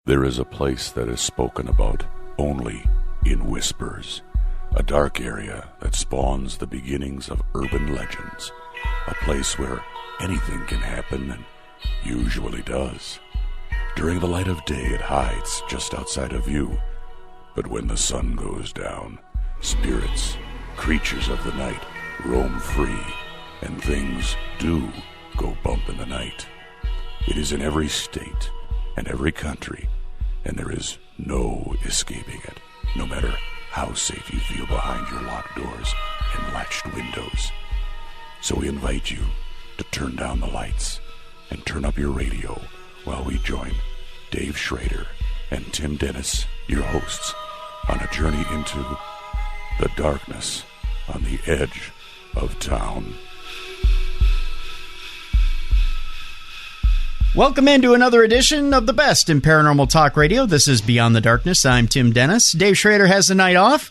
There is a place that is spoken about only in whispers, a dark area that spawns the beginnings of urban legends, a place where anything can happen and usually does. During the light of day, it hides just outside of view, but when the sun goes down, spirits, creatures of the night, roam free, and things do go bump in the night. It is in every state and every country, and there is no escaping it, no matter how safe you feel behind your locked doors and latched windows. So we invite you to turn down the lights and turn up your radio while we join Dave Schrader and Tim Dennis, your hosts, on a journey into the darkness on the edge of town. Welcome into another edition of the best in paranormal talk radio. This is Beyond the Darkness. I'm Tim Dennis. Dave Schrader has the night off.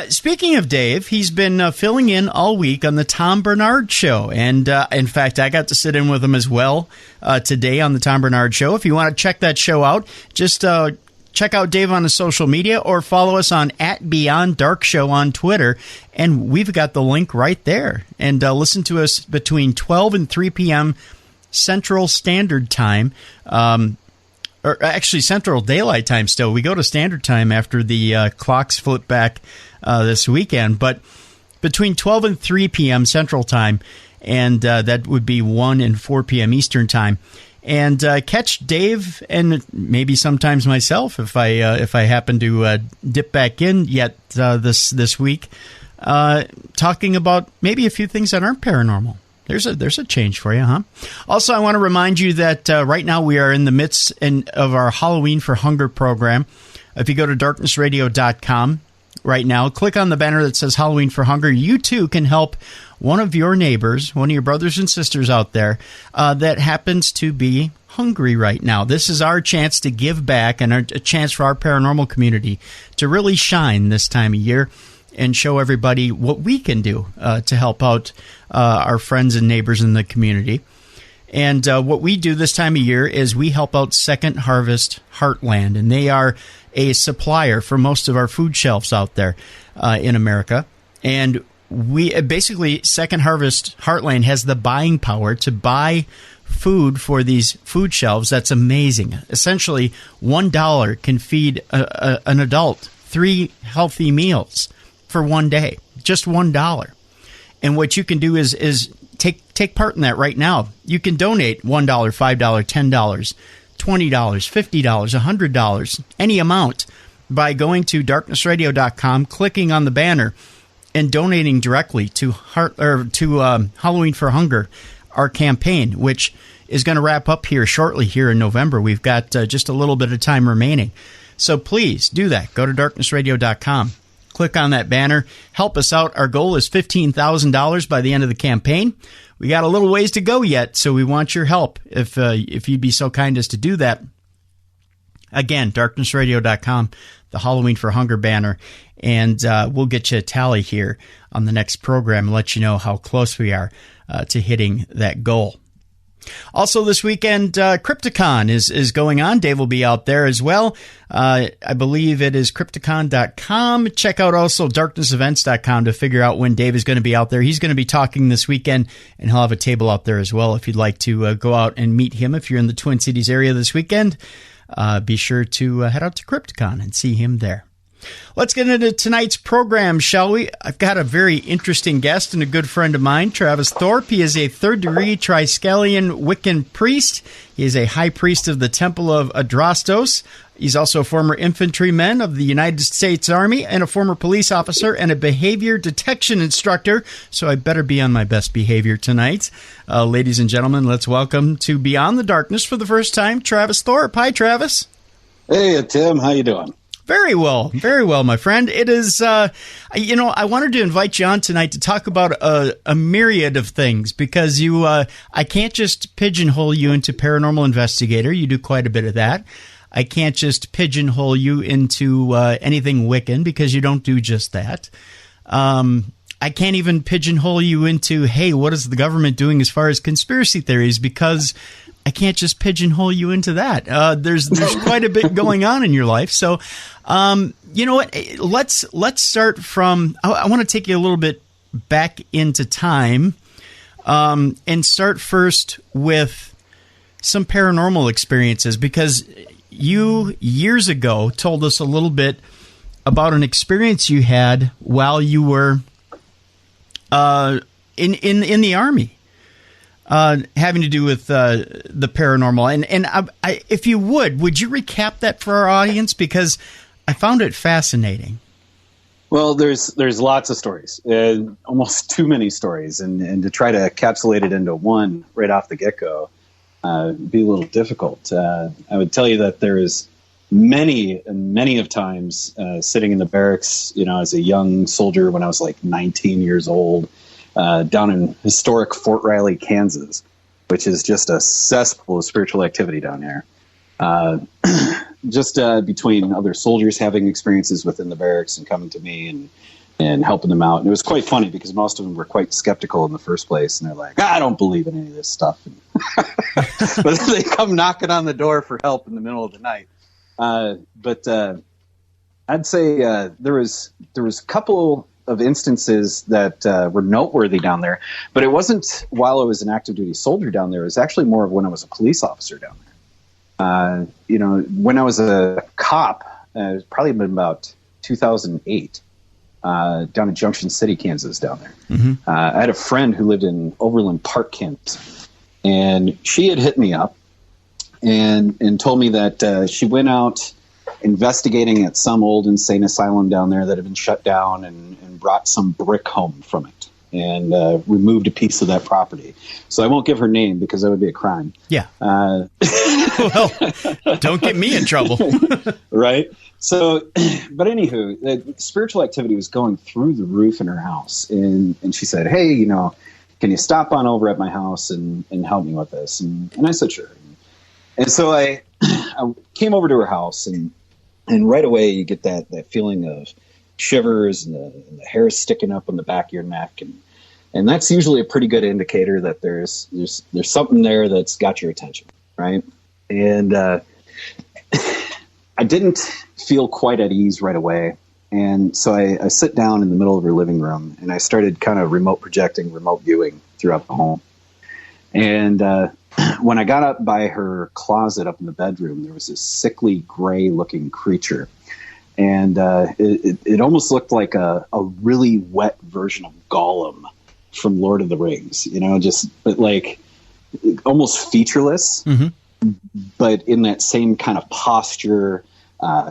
Speaking of Dave, he's been filling in all week on the Tom Bernard Show. And in fact, I got to sit in with him as well today on the Tom Bernard Show. If you want to check that show out, just check out Dave on the social media or follow us on @BeyondDarkShow on Twitter. And we've got the link right there. And listen to us between 12 and 3 p.m. Central Standard Time, or actually Central Daylight Time still. We go to Standard Time after the clocks flip back this weekend, but between 12 and 3 p.m. Central Time, and that would be 1 and 4 p.m. Eastern Time. And catch Dave and maybe sometimes myself if I happen to dip back in yet this week, talking about maybe a few things that aren't paranormal. There's a change for you, huh? Also, I want to remind you that right now we are in the midst of our Halloween for Hunger program. If you go to darknessradio.com right now, click on the banner that says Halloween for Hunger. You too can help one of your neighbors, one of your brothers and sisters out there that happens to be hungry right now. This is our chance to give back and a chance for our paranormal community to really shine this time of year and show everybody what we can do to help out our friends and neighbors in the community. And what we do this time of year is we help out Second Harvest Heartland, and they are a supplier for most of our food shelves out there in America. And we basically, Second Harvest Heartland has the buying power to buy food for these food shelves. That's amazing. Essentially, $1 can feed an adult 3 healthy meals for one day, just $1. And what you can do is take part in that right now. You can donate $1, $5, $10, $20, $50, $100, any amount by going to darknessradio.com, clicking on the banner, and donating directly to Halloween for Hunger, our campaign, which is going to wrap up here shortly here in November. We've got just a little bit of time remaining. So please do that. Go to darknessradio.com. Click on that banner. Help us out. Our goal is $15,000 by the end of the campaign. We got a little ways to go yet, so we want your help if you'd be so kind as to do that. Again, darknessradio.com, the Halloween for Hunger banner, and we'll get you a tally here on the next program and let you know how close we are to hitting that goal. Also this weekend, Crypticon is going on. Dave will be out there as well. I believe it is Crypticon.com. Check out also darknessevents.com to figure out when Dave is going to be out there. He's going to be talking this weekend, and he'll have a table out there as well if you'd like to go out and meet him. If you're in the Twin Cities area this weekend, be sure to head out to Crypticon and see him there. Let's get into tonight's program, shall we? I've got a very interesting guest and a good friend of mine, Travis Thorpe. He is a third-degree Triskellion Wiccan Priest. He is a high priest of the Temple of Adrastos. He's also a former infantryman of the United States Army and a former police officer and a behavior detection instructor, so I better be on my best behavior tonight. Ladies and gentlemen, let's welcome to Beyond the Darkness for the first time, Travis Thorpe. Hi, Travis. Hey, Tim. How you doing? Very well, my friend. It is, I wanted to invite you on tonight to talk about a myriad of things because I can't just pigeonhole you into Paranormal Investigator. You do quite a bit of that. I can't just pigeonhole you into anything Wiccan because you don't do just that. I can't even pigeonhole you into, hey, what is the government doing as far as conspiracy theories because I can't just pigeonhole you into that. There's quite a bit going on in your life. So, you know what? Let's start from. I want to take you a little bit back into time, and start first with some paranormal experiences, because you years ago told us a little bit about an experience you had while you were in the Army. Having to do with the paranormal. And I, if you would you recap that for our audience? Because I found it fascinating. Well, there's lots of stories, almost too many stories. And to try to encapsulate it into one right off the get-go would be a little difficult. I would tell you that there is many of times sitting in the barracks, as a young soldier when I was like 19 years old, down in historic Fort Riley, Kansas, which is just a cesspool of spiritual activity down there. Just between other soldiers having experiences within the barracks and coming to me and helping them out. And it was quite funny because most of them were quite skeptical in the first place. And they're like, I don't believe in any of this stuff. But they come knocking on the door for help in the middle of the night. But I'd say there was a couple of instances that were noteworthy down there, but it wasn't while I was an active duty soldier down there. It was actually more of when I was a police officer down there. When I was a cop, it's probably been about 2008, down in Junction City, Kansas, down there. Mm-hmm. I had a friend who lived in Overland Park, Kansas, and she had hit me up and told me that she went out investigating at some old insane asylum down there that had been shut down and brought some brick home from it and removed a piece of that property. So I won't give her name because that would be a crime. Yeah. Well, don't get me in trouble. Right? So, but anywho, the spiritual activity was going through the roof in her house. And she said, hey, can you stop on over at my house and help me with this? And I said, sure. And so I came over to her house, and right away you get that feeling of shivers and the hair sticking up on the back of your neck. And that's usually a pretty good indicator that there's something there that's got your attention, right? And I didn't feel quite at ease right away. And so I sit down in the middle of her living room, and I started kind of remote viewing throughout the home. And when I got up by her closet up in the bedroom, there was this sickly gray-looking creature. And it almost looked like a really wet version of Gollum from Lord of the Rings, but like almost featureless, mm-hmm. but in that same kind of posture,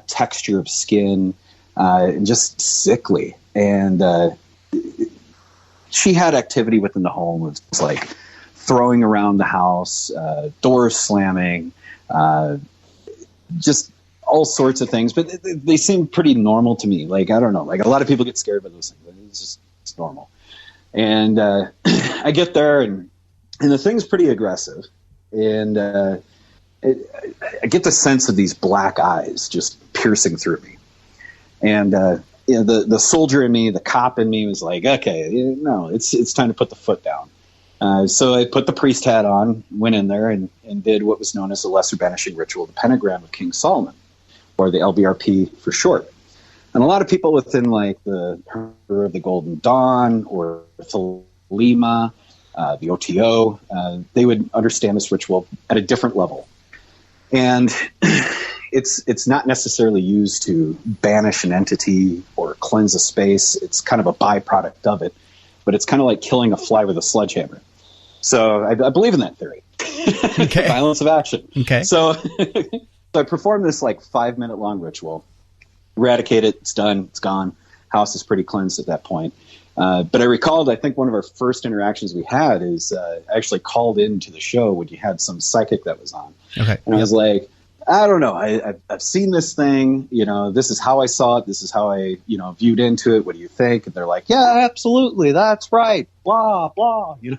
texture of skin, and just sickly. And she had activity within the home. It was like throwing around the house, doors slamming, just all sorts of things. But they seem pretty normal to me. Like, I don't know. Like, a lot of people get scared by those things, but it's normal. And I get there, and the thing's pretty aggressive. And I get the sense of these black eyes just piercing through me. And the soldier in me, the cop in me was like, okay, no, it's time to put the foot down. So I put the priest hat on, went in there, and did what was known as the Lesser Banishing Ritual, the Pentagram of King Solomon, or the LBRP for short. And a lot of people within like the Prayer of the Golden Dawn or Thelema, the OTO, they would understand this ritual at a different level. And it's not necessarily used to banish an entity or cleanse a space. It's kind of a byproduct of it, but it's kind of like killing a fly with a sledgehammer. So I believe in that theory. Okay. Violence of action. Okay. So I performed this like 5-minute long ritual, eradicate it. It's done. It's gone. House is pretty cleansed at that point. But I recalled, I think one of our first interactions we had is I actually called into the show when you had some psychic that was on. Okay. And I was like, I don't know. I've seen this thing. This is how I saw it. This is how I, viewed into it. What do you think? And they're like, yeah, absolutely. That's right. Blah, blah, And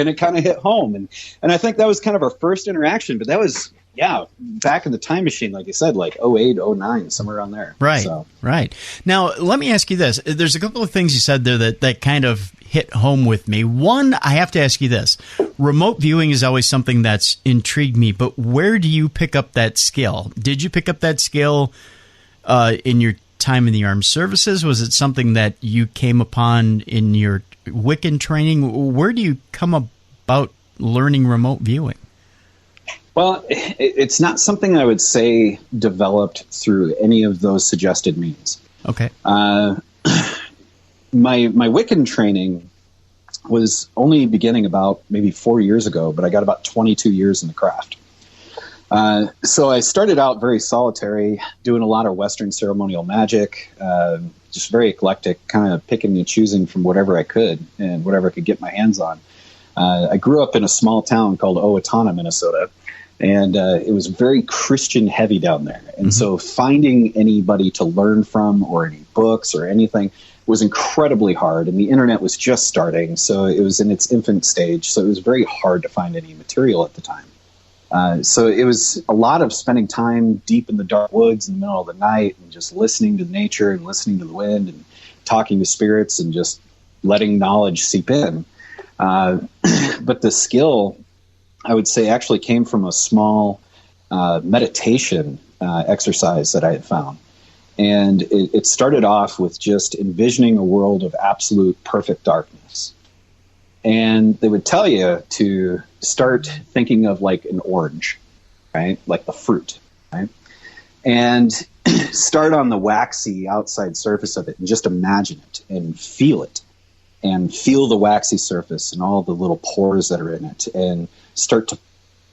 it kind of hit home. And I think that was kind of our first interaction. But that was, back in the time machine, like you said, like 08, 09, somewhere around there. Right, right. Now, let me ask you this. There's a couple of things you said there that kind of hit home with me. One, I have to ask you this. Remote viewing is always something that's intrigued me, but where do you pick up that skill? Did you pick up that skill in your time in the armed services? Was it something that you came upon in your Wiccan training? Where do you come about learning remote viewing? Well, it's not something I would say developed through any of those suggested means. Okay. My Wiccan training was only beginning about maybe 4 years ago, but I got about 22 years in the craft. So I started out very solitary, doing a lot of Western ceremonial magic, just very eclectic, kind of picking and choosing from whatever I could and whatever I could get my hands on. I grew up in a small town called Owatonna, Minnesota, and it was very Christian heavy down there. And so finding anybody to learn from or any books or anything was incredibly hard. And the internet was just starting, so it was in its infant stage. So it was very hard to find any material at the time. So it was a lot of spending time deep in the dark woods in the middle of the night and just listening to nature and listening to the wind and talking to spirits and just letting knowledge seep in. But the skill, I would say, actually came from a small meditation exercise that I had found. And it started off with just envisioning a world of absolute perfect darkness. And they would tell you to start thinking of like an orange, right? Like the fruit, right? And start on the waxy outside surface of it and just imagine it and feel it. And feel the waxy surface and all the little pores that are in it, and start to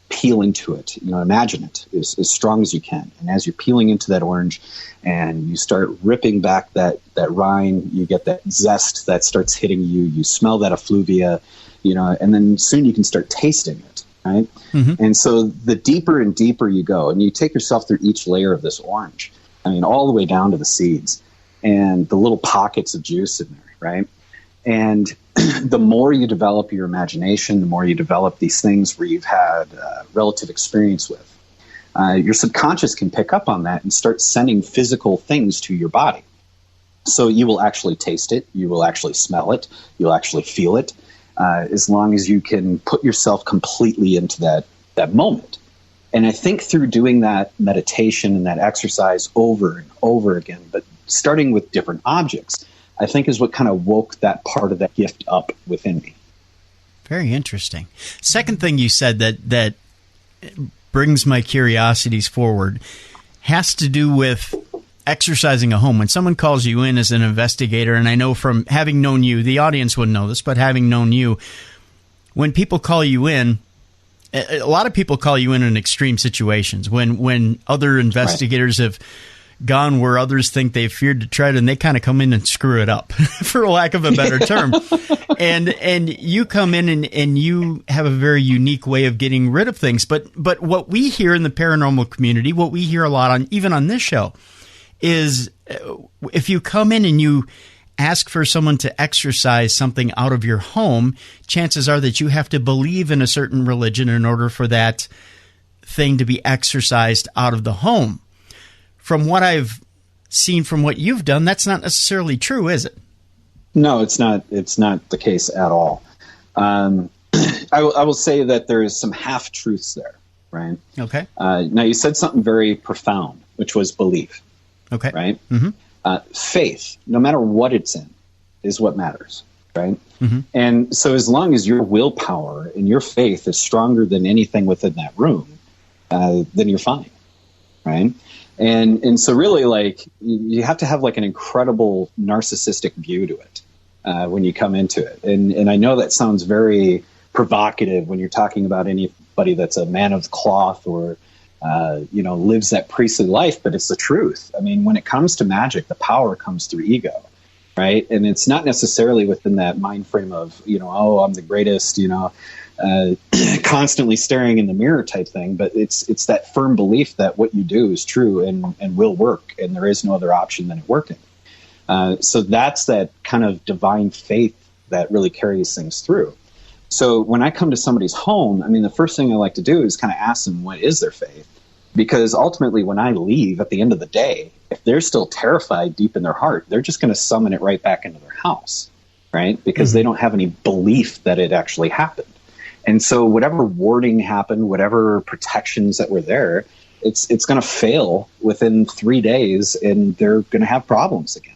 peel into it. You know, imagine it as strong as you can. And as you're peeling into that orange, and you start ripping back that rind, you get that zest that starts hitting you. You smell that effluvia, you know, and then soon you can start tasting it, right? Mm-hmm. And so the deeper and deeper you go, and you take yourself through each layer of this orange. I mean, all the way down to the seeds and the little pockets of juice in there, right? And the more you develop your imagination, the more you develop these things where you've had relative experience with, your subconscious can pick up on that and start sending physical things to your body. So you will actually taste it, you will actually smell it, you'll actually feel it, as long as you can put yourself completely into that moment. And I think through doing that meditation and that exercise over and over again, but starting with different objects, I think is what kind of woke that part of that gift up within me. Very interesting. Second thing you said that brings my curiosities forward has to do with exercising a home. When someone calls you in as an investigator, and I know from having known you, the audience wouldn't know this, but having known you, when people call you in, a lot of people call you in extreme situations. When other investigators have gone where others think they've feared to tread, and they kind of come in and screw it up, for lack of a better term. And you come in and you have a very unique way of getting rid of things. But what we hear in the paranormal community, what we hear a lot on, even on this show, is if you come in and you ask for someone to exorcise something out of your home, chances are that you have to believe in a certain religion in order for that thing to be exorcised out of the home. From what I've seen from what you've done, that's not necessarily true, is it? No, it's not. It's not the case at all. I will say that there is some half-truths there, right? Okay. Now, you said something very profound, which was belief. Okay. Right? Mm-hmm. Faith, no matter what it's in, is what matters, right? Mm-hmm. And so as long as your willpower and your faith is stronger than anything within that room, then you're fine, right? And so really, like, you have to have like an incredible narcissistic view to it when you come into it. And I know that sounds very provocative when you're talking about anybody that's a man of cloth or lives that priestly life, but it's the truth. I mean, when it comes to magic, the power comes through ego, right? And it's not necessarily within that mind frame of, I'm the greatest, constantly staring in the mirror type thing, but it's that firm belief that what you do is true and will work, and there is no other option than it working. So that's that kind of divine faith that really carries things through. So when I come to somebody's home, I mean, the first thing I like to do is kind of ask them what is their faith, because ultimately when I leave at the end of the day, if they're still terrified deep in their heart, they're just going to summon it right back into their house. right? Because they don't have any belief that it actually happened. And so whatever warding happened, whatever protections that were there, it's going to fail within 3 days, and they're going to have problems again.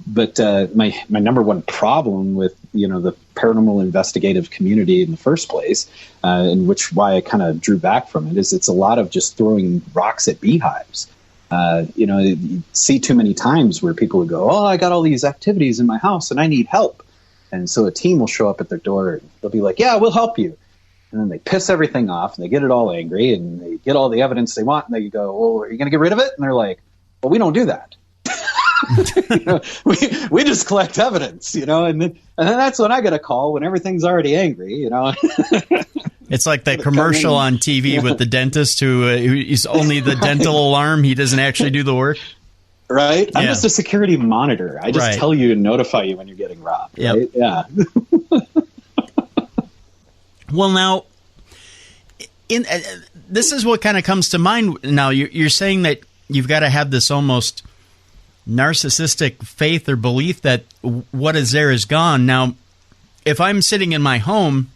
But my number one problem with the paranormal investigative community in the first place, and why I kind of drew back from it, is it's a lot of just throwing rocks at beehives. You see too many times where people would go, "Oh, I got all these activities in my house and I need help," and so a team will show up at their door and they'll be like, "Yeah, we'll help you." And then they piss everything off and they get it all angry and they get all the evidence they want and they go, "Well, are you going to get rid of it?" And they're like, "Well, we don't do that." We just collect evidence, and then that's when I get a call when everything's already angry, It's like that commercial on TV with the dentist who is only the dental alarm. He doesn't actually do the work. Right? Yeah. I'm just a security monitor. I just tell you and notify you when you're getting robbed. Yep. Right? Yeah. Well, now, this is what kind of comes to mind now. You're saying that you've got to have this almost narcissistic faith or belief that what is there is gone. Now, if I'm sitting in my home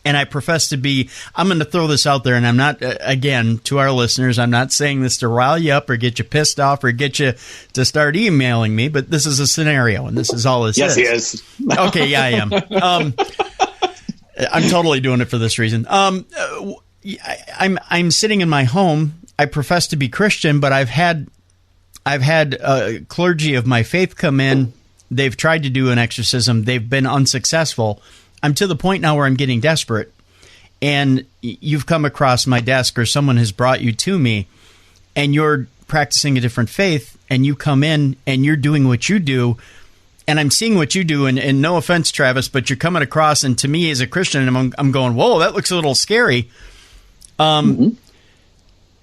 and I profess to be, I'm going to throw this out there, and I'm not, again, to our listeners, I'm not saying this to rile you up or get you pissed off or get you to start emailing me, but this is a scenario, and this is all this is. Yes, he is. Okay, yeah, I am. I'm totally doing it for this reason. I'm sitting in my home. I profess to be Christian, but I've had clergy of my faith come in. They've tried to do an exorcism. They've been unsuccessful. I'm to the point now where I'm getting desperate. And you've come across my desk or someone has brought you to me, and you're practicing a different faith, and you come in and you're doing what you do, and I'm seeing what you do, and no offense, Travis, but you're coming across, and to me as a Christian, I'm going, whoa, that looks a little scary.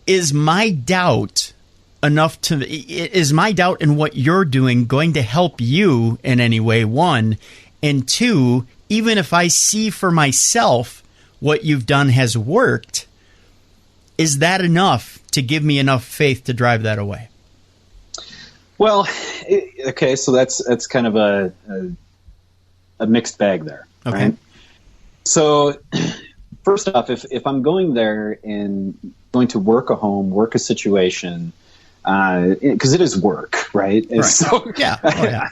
Is my doubt is my doubt in what you're doing going to help you in any way, one? And two, even if I see for myself what you've done has worked, is that enough to give me enough faith to drive that away? Well, okay, so that's kind of a mixed bag there. Okay. Right? So first off, if I'm going there and going to work a home, work a situation, because it is work, right? And so, yeah. Oh, yeah.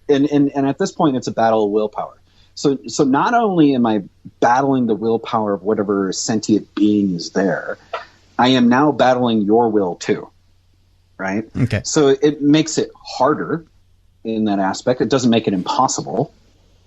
And at this point, it's a battle of willpower. So not only am I battling the willpower of whatever sentient being is there, I am now battling your will too, right? Okay. So it makes it harder in that aspect. It doesn't make it impossible,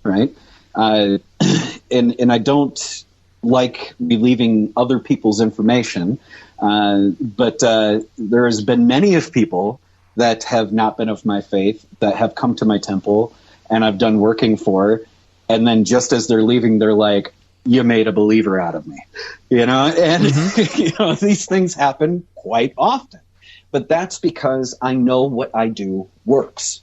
right? And I don't like relieving other people's information, but there has been many of people that have not been of my faith that have come to my temple and I've done working for. And then just as they're leaving, they're like, "You made a believer out of me," and these things happen quite often, but that's because I know what I do works,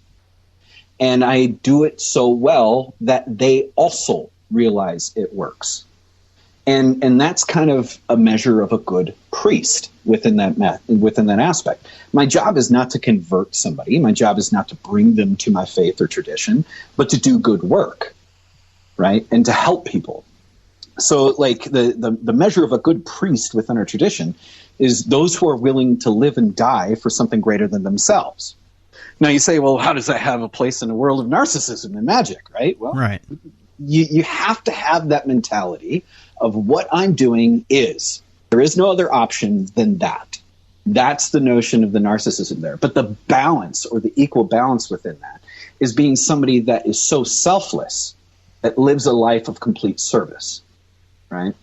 and I do it so well that they also realize it works. And that's kind of a measure of a good priest within that aspect. My job is not to convert somebody. My job is not to bring them to my faith or tradition, but to do good work, right? And to help people. So like the measure of a good priest within our tradition is those who are willing to live and die for something greater than themselves. Now you say, well, how does that have a place in the world of narcissism and magic, right? Well, right. You have to have that mentality of what I'm doing is. There is no other option than that. That's the notion of the narcissism there. But the balance or the equal balance within that is being somebody that is so selfless that lives a life of complete service, right?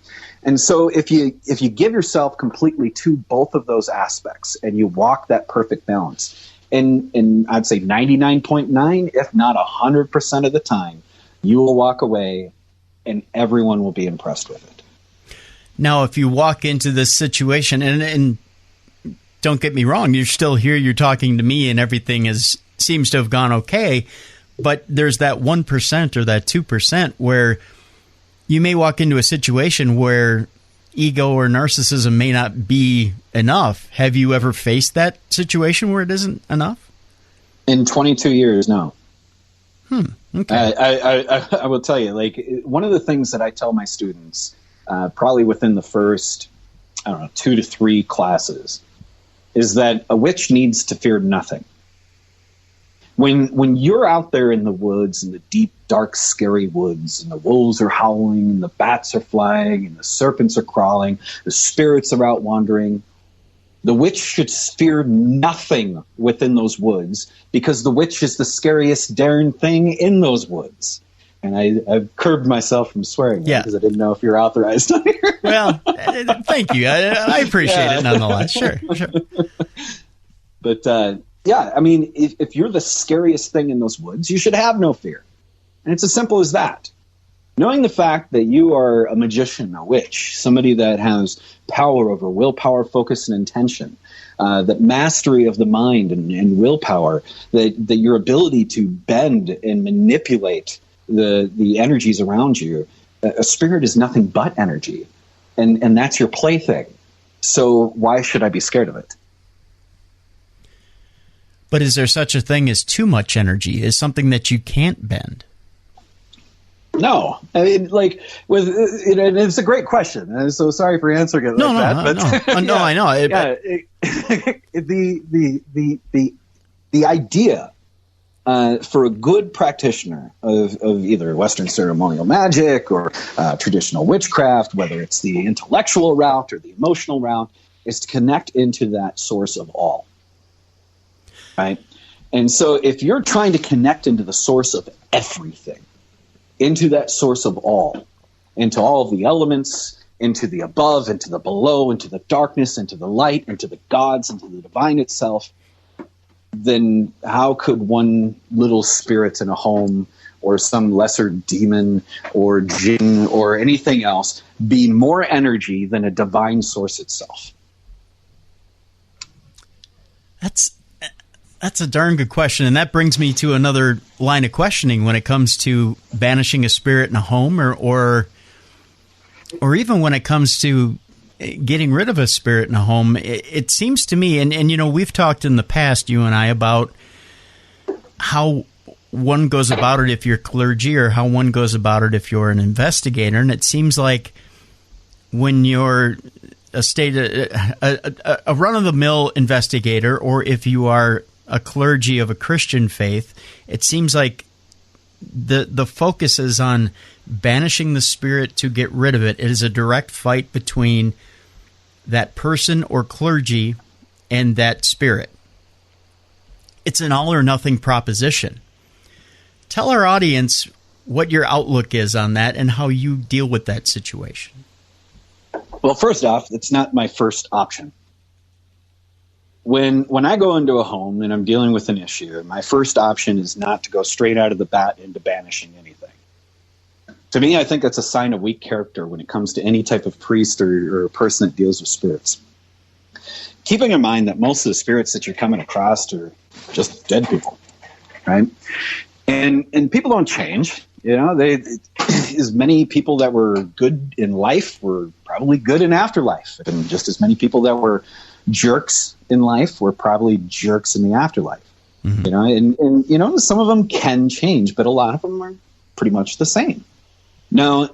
And so if you give yourself completely to both of those aspects and you walk that perfect balance, and I'd say 99.9, if not 100% of the time, you will walk away and everyone will be impressed with it. Now, if you walk into this situation, and don't get me wrong, you're still here, you're talking to me, and everything seems to have gone okay, but there's that 1% or that 2% where you may walk into a situation where ego or narcissism may not be enough. Have you ever faced that situation where it isn't enough? In 22 years, no. Okay. I will tell you, like, one of the things that I tell my students, probably within the first, 2 to 3 classes, is that a witch needs to fear nothing. When you're out there in the woods, in the deep, dark, scary woods, and the wolves are howling, and the bats are flying, and the serpents are crawling, the spirits are out wandering, the witch should fear nothing within those woods, because the witch is the scariest darn thing in those woods. And I've curbed myself from swearing because I didn't know if you're authorized on here. Well, thank you. I appreciate it nonetheless. Sure. But, I mean, if you're the scariest thing in those woods, you should have no fear. And it's as simple as that. Knowing the fact that you are a magician, a witch, somebody that has power over willpower, focus, and intention, that mastery of the mind and willpower, that your ability to bend and manipulate the energies around you, a spirit is nothing but energy. And that's your plaything. So why should I be scared of it? But is there such a thing as too much energy? Is something that you can't bend? No, I mean, like, it's a great question. I'm so sorry for answering it like that. But no, I know. The idea for a good practitioner of either Western ceremonial magic or traditional witchcraft, whether it's the intellectual route or the emotional route, is to connect into that source of all. Right? And so if you're trying to connect into the source of everything, into that source of all, into all of the elements, into the above, into the below, into the darkness, into the light, into the gods, into the divine itself, then how could one little spirit in a home or some lesser demon or jinn or anything else be more energy than a divine source itself? That's a darn good question, and that brings me to another line of questioning when it comes to banishing a spirit in a home, or even when it comes to getting rid of a spirit in a home. It seems to me, and we've talked in the past, you and I, about how one goes about it if you're clergy, or how one goes about it if you're an investigator, and it seems like when you're a run-of-the-mill investigator, or if you are a clergy of a Christian faith, it seems like the focus is on banishing the spirit to get rid of it. It is a direct fight between that person or clergy and that spirit. It's an all-or-nothing proposition. Tell our audience what your outlook is on that and how you deal with that situation. Well, first off, it's not my first option. When I go into a home and I'm dealing with an issue, my first option is not to go straight out of the bat into banishing anything. To me, I think that's a sign of weak character when it comes to any type of priest or person that deals with spirits. Keeping in mind that most of the spirits that you're coming across are just dead people, right? And people don't change. As many people that were good in life were probably good in afterlife, and just as many people that were jerks in life were probably jerks in the afterlife. Mm-hmm. And some of them can change, but a lot of them are pretty much the same. Now,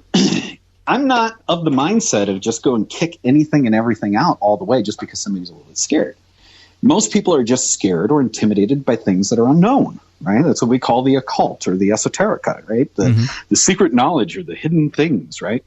I'm not of the mindset of just go and kick anything and everything out all the way just because somebody's a little bit scared. Most people are just scared or intimidated by things that are unknown, right? That's what we call the occult or the esoterica, right? The secret knowledge or the hidden things, right?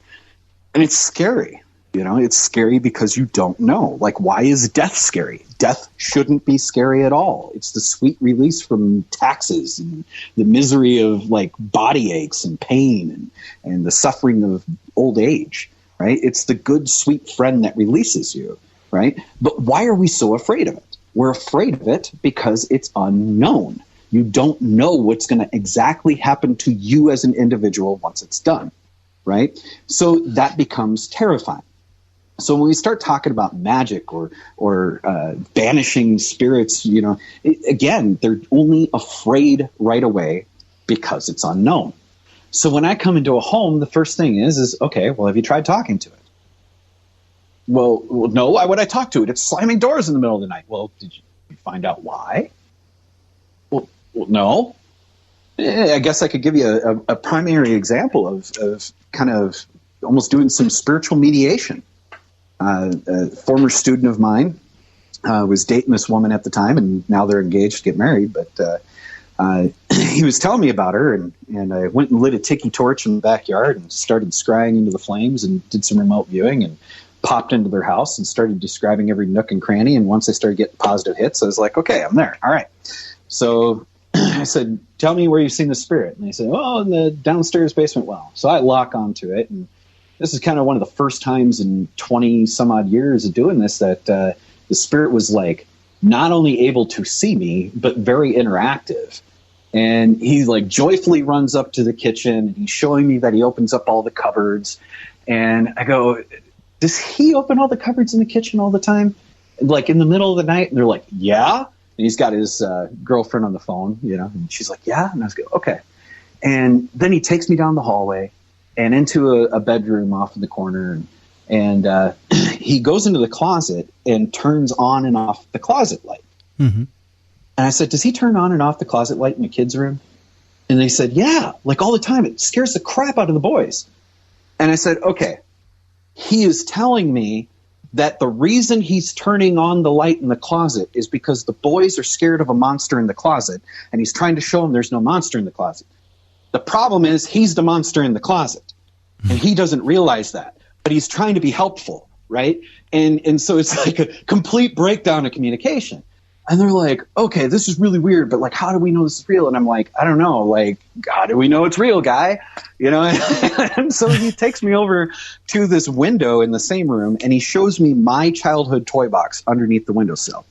And it's scary. It's scary because you don't know. Like, why is death scary? Death shouldn't be scary at all. It's the sweet release from taxes and the misery of, like, body aches and pain and the suffering of old age, right? It's the good, sweet friend that releases you, right? But why are we so afraid of it? We're afraid of it because it's unknown. You don't know what's going to exactly happen to you as an individual once it's done, right? So that becomes terrifying. So when we start talking about magic or banishing spirits, again, they're only afraid right away because it's unknown. So when I come into a home, the first thing is okay, well, have you tried talking to it? Well, no, why would I talk to it? It's slamming doors in the middle of the night. Well, did you find out why? Well, no. I guess I could give you a primary example of kind of almost doing some spiritual mediation. A former student of mine was dating this woman at the time, and now they're engaged to get married. But he was telling me about her, and I went and lit a tiki torch in the backyard and started scrying into the flames and did some remote viewing and popped into their house and started describing every nook and cranny. And once I started getting positive hits, I was like, okay, I'm there. All right. So I said, tell me where you've seen the spirit. And they said, oh, in the downstairs basement well. So I lock onto it. And this is kind of one of the first times in 20 some odd years of doing this that the spirit was like not only able to see me, but very interactive. And he like joyfully runs up to the kitchen and he's showing me that he opens up all the cupboards. And I go, does he open all the cupboards in the kitchen all the time? Like in the middle of the night? And they're like, yeah. And he's got his girlfriend on the phone, you know, and she's like, yeah. And I was like, okay. And then he takes me down the hallway and into a bedroom off in the corner. And he goes into the closet and turns on and off the closet light. Mm-hmm. And I said, does he turn on and off the closet light in the kids' room? And they said, yeah, like all the time. It scares the crap out of the boys. And I said, okay. He is telling me that the reason he's turning on the light in the closet is because the boys are scared of a monster in the closet, and he's trying to show them there's no monster in the closet. The problem is he's the monster in the closet, and he doesn't realize that, but he's trying to be helpful, right? And so it's like a complete breakdown of communication. And they're like, okay, this is really weird, but like, how do we know this is real? And I'm like, I don't know. Like, how do we know it's real, guy? You know? And so he takes me over to this window in the same room, and he shows me my childhood toy box underneath the windowsill.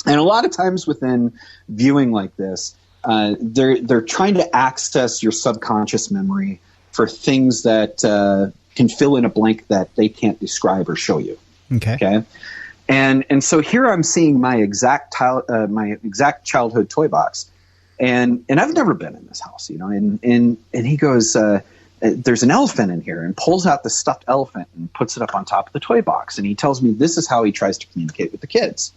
And a lot of times within viewing like this, they're trying to access your subconscious memory for things that can fill in a blank that they can't describe or show you. Okay. And so here I'm seeing my exact childhood toy box, and I've never been in this house, you know. And he goes, "There's an elephant in here," and pulls out the stuffed elephant and puts it up on top of the toy box. And he tells me this is how he tries to communicate with the kids.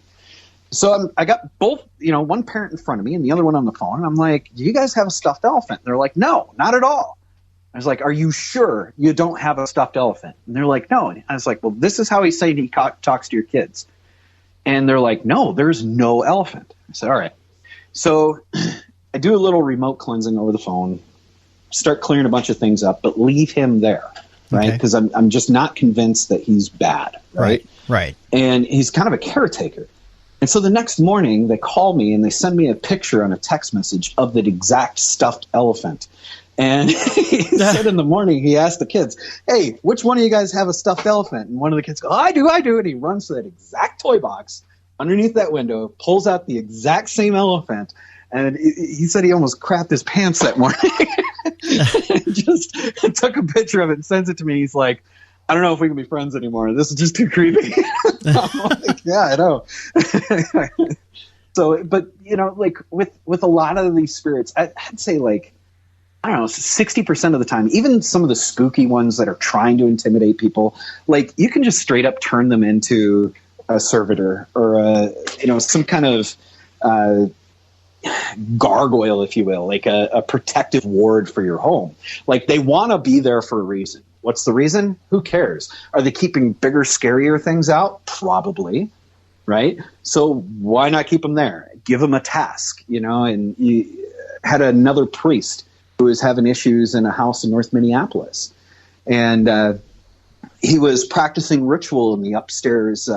So I got both, you know, one parent in front of me and the other one on the phone. And I'm like, "Do you guys have a stuffed elephant?" And they're like, "No, not at all." I was like, "Are you sure you don't have a stuffed elephant?" And they're like, "No." And I was like, "Well, this is how he's saying he talks to your kids." And they're like, "No, there's no elephant." I said, "All right." So I do a little remote cleansing over the phone, start clearing a bunch of things up, but leave him there, right? Because I'm just not convinced that he's bad, right? Right. And he's kind of a caretaker. And so the next morning they call me and they send me a picture on a text message of that exact stuffed elephant. And he said in the morning, he asked the kids, "Hey, which one of you guys have a stuffed elephant?" And one of the kids goes, "I do. And he runs to that exact toy box underneath that window, pulls out the exact same elephant. And he said he almost crapped his pants that morning. Just took a picture of it and sends it to me. He's like, "I don't know if we can be friends anymore. This is just too creepy." I'm like, yeah, I know. So, but, you know, like with a lot of these spirits, I'd say like, I don't know, 60% of the time, even some of the spooky ones that are trying to intimidate people, like you can just straight up turn them into a servitor or some kind of gargoyle, if you will, like a protective ward for your home. Like they want to be there for a reason. What's the reason? Who cares? Are they keeping bigger, scarier things out? Probably, right? So why not keep them there? Give them a task, you know. And you had another priest who was having issues in a house in North Minneapolis. And he was practicing ritual in the upstairs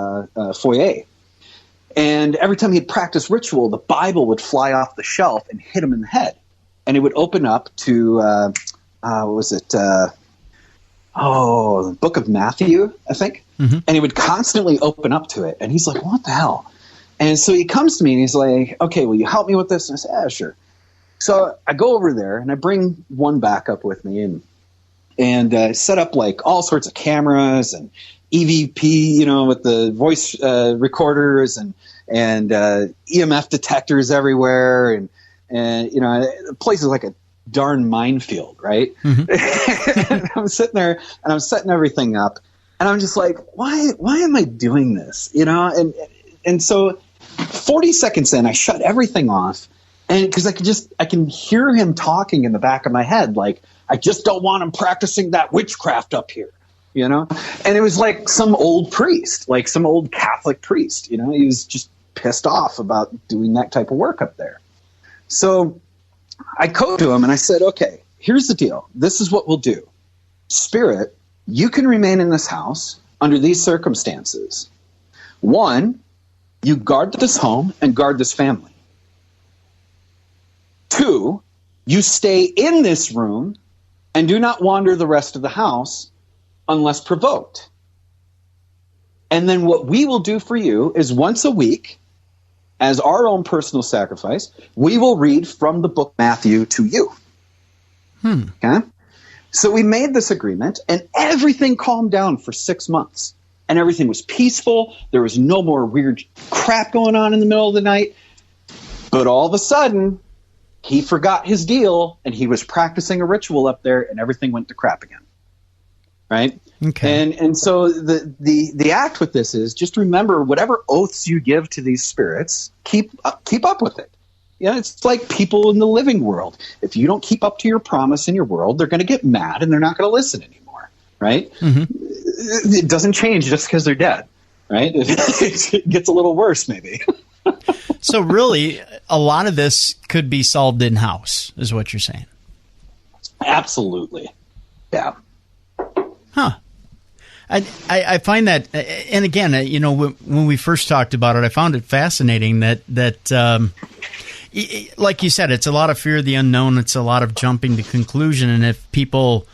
foyer. And every time he'd practice ritual, the Bible would fly off the shelf and hit him in the head. And it would open up to, the Book of Matthew, I think. Mm-hmm. And he would constantly open up to it. And he's like, what the hell? And so he comes to me and he's like, okay, will you help me with this? And I said, yeah, sure. So I go over there and I bring one backup with me and set up like all sorts of cameras and EVP, you know, with the voice recorders and EMF detectors everywhere. And you know, the place is like a darn minefield, right? Mm-hmm. And I'm sitting there and I'm setting everything up and I'm just like, why am I doing this? You know? And so 40 seconds in, I shut everything off. And because I can hear him talking in the back of my head, like, I just don't want him practicing that witchcraft up here, you know? And it was like some old priest, like some old Catholic priest, you know? He was just pissed off about doing that type of work up there. So I code to him and I said, okay, here's the deal. This is what we'll do. Spirit, you can remain in this house under these circumstances. 1, you guard this home and guard this family. 2, you stay in this room and do not wander the rest of the house unless provoked. And then what we will do for you is once a week, as our own personal sacrifice, we will read from the book Matthew to you. Okay? So we made this agreement, and everything calmed down for 6 months. And everything was peaceful. There was no more weird crap going on in the middle of the night. But all of a sudden, he forgot his deal, and he was practicing a ritual up there, and everything went to crap again. Right? Okay. And so the act with this is just remember whatever oaths you give to these spirits, keep up with it. Yeah, it's like people in the living world. If you don't keep up to your promise in your world, they're going to get mad and they're not going to listen anymore. Right? Mm-hmm. It doesn't change just because they're dead. Right? It gets a little worse, maybe. So really, a lot of this could be solved in-house, is what you're saying. Absolutely. Yeah. Huh. I find that, and again, you know, when we first talked about it, I found it fascinating that like you said, it's a lot of fear of the unknown. It's a lot of jumping to conclusion. And if people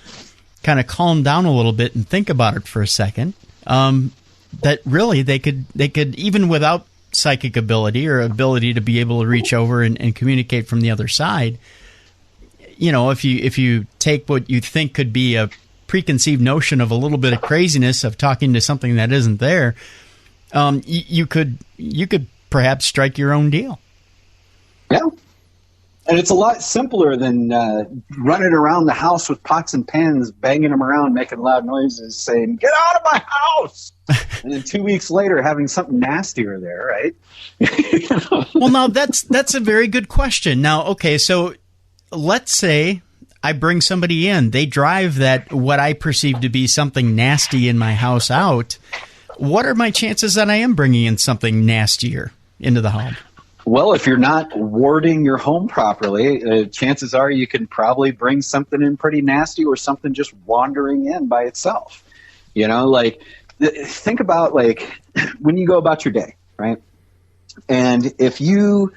kind of calm down a little bit and think about it for a second, that really they could even without psychic ability or ability to be able to reach over and communicate from the other side, you know, if you take what you think could be a preconceived notion of a little bit of craziness of talking to something that isn't there, you could perhaps strike your own deal. Yeah. And it's a lot simpler than running around the house with pots and pans, banging them around, making loud noises, saying, "Get out of my house!" And then 2 weeks later, having something nastier there, right? You know? Well, now that's a very good question. Now, okay, so let's say I bring somebody in. They drive that what I perceive to be something nasty in my house out. What are my chances that I am bringing in something nastier into the home? Well, if you're not warding your home properly, chances are you can probably bring something in pretty nasty or something just wandering in by itself. You know, like think about like when you go about your day, right? And if you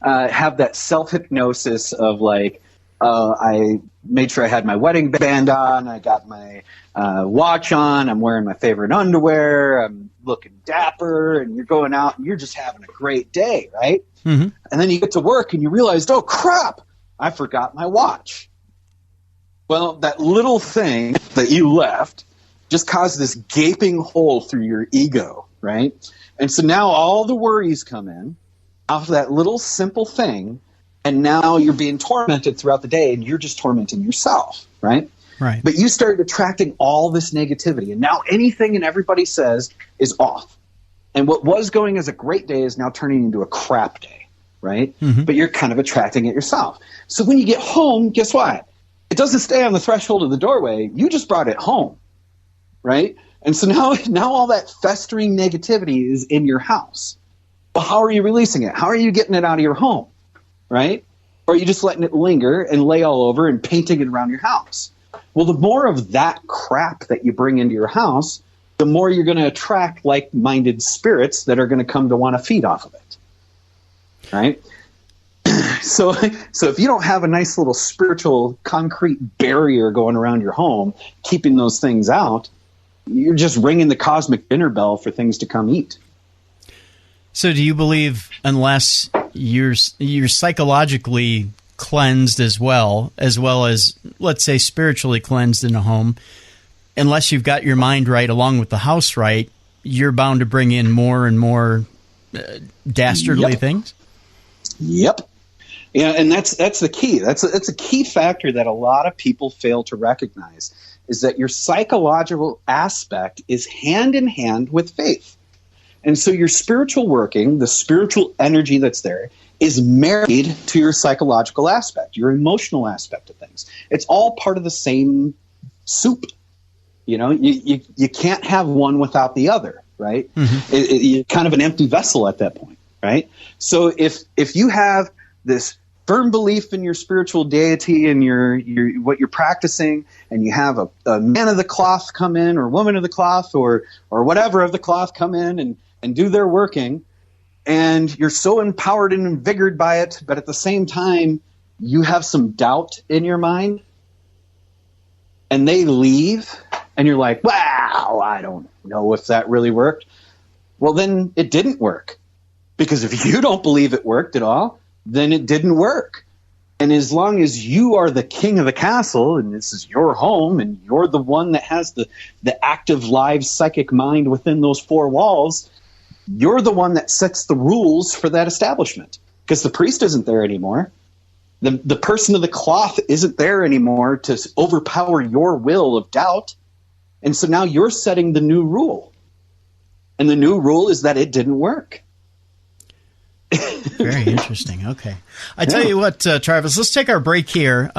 have that self-hypnosis of like, I made sure I had my wedding band on, I got my watch on, I'm wearing my favorite underwear, I'm looking dapper, and you're going out and you're just having a great day, right? Mm-hmm. And then you get to work and you realize, oh, crap, I forgot my watch. Well, that little thing that you left just caused this gaping hole through your ego, right? And so now all the worries come in off of that little simple thing, and now you're being tormented throughout the day, and you're just tormenting yourself, right? Right. But you started attracting all this negativity, and now anything and everybody says is off. And what was going as a great day is now turning into a crap day, right? Mm-hmm. But you're kind of attracting it yourself. So when you get home, guess what? It doesn't stay on the threshold of the doorway. You just brought it home, right? And so now all that festering negativity is in your house. Well, how are you releasing it? How are you getting it out of your home, right? Or are you just letting it linger and lay all over and painting it around your house? Well, the more of that crap that you bring into your house, the more you're going to attract like-minded spirits that are going to come to want to feed off of it, right? So if you don't have a nice little spiritual concrete barrier going around your home, keeping those things out, you're just ringing the cosmic dinner bell for things to come eat. So do you believe unless you're psychologically cleansed as well as, let's say, spiritually cleansed in a home, unless you've got your mind right along with the house right, you're bound to bring in more and more dastardly things? Yep. Yeah, and that's the key. That's a key factor that a lot of people fail to recognize, is that your psychological aspect is hand in hand with faith. And so your spiritual working, the spiritual energy that's there, is married to your psychological aspect, your emotional aspect of things. It's all part of the same soup. You know, you can't have one without the other, right? Mm-hmm. You're kind of an empty vessel at that point, right? So if you have this firm belief in your spiritual deity and your what you're practicing, and you have a man of the cloth come in, or woman of the cloth, or whatever of the cloth come in and do their working, and you're so empowered and invigorated by it, but at the same time you have some doubt in your mind, and they leave, and you're like, wow, I don't know if that really worked. Well, then it didn't work. Because if you don't believe it worked at all, then it didn't work. And as long as you are the king of the castle, and this is your home, and you're the one that has the active, live, psychic mind within those four walls, you're the one that sets the rules for that establishment. Because the priest isn't there anymore. The person of the cloth isn't there anymore to overpower your will of doubt. And so now you're setting the new rule. And the new rule is that it didn't work. Very interesting. Okay. I tell you what, Travis, let's take our break here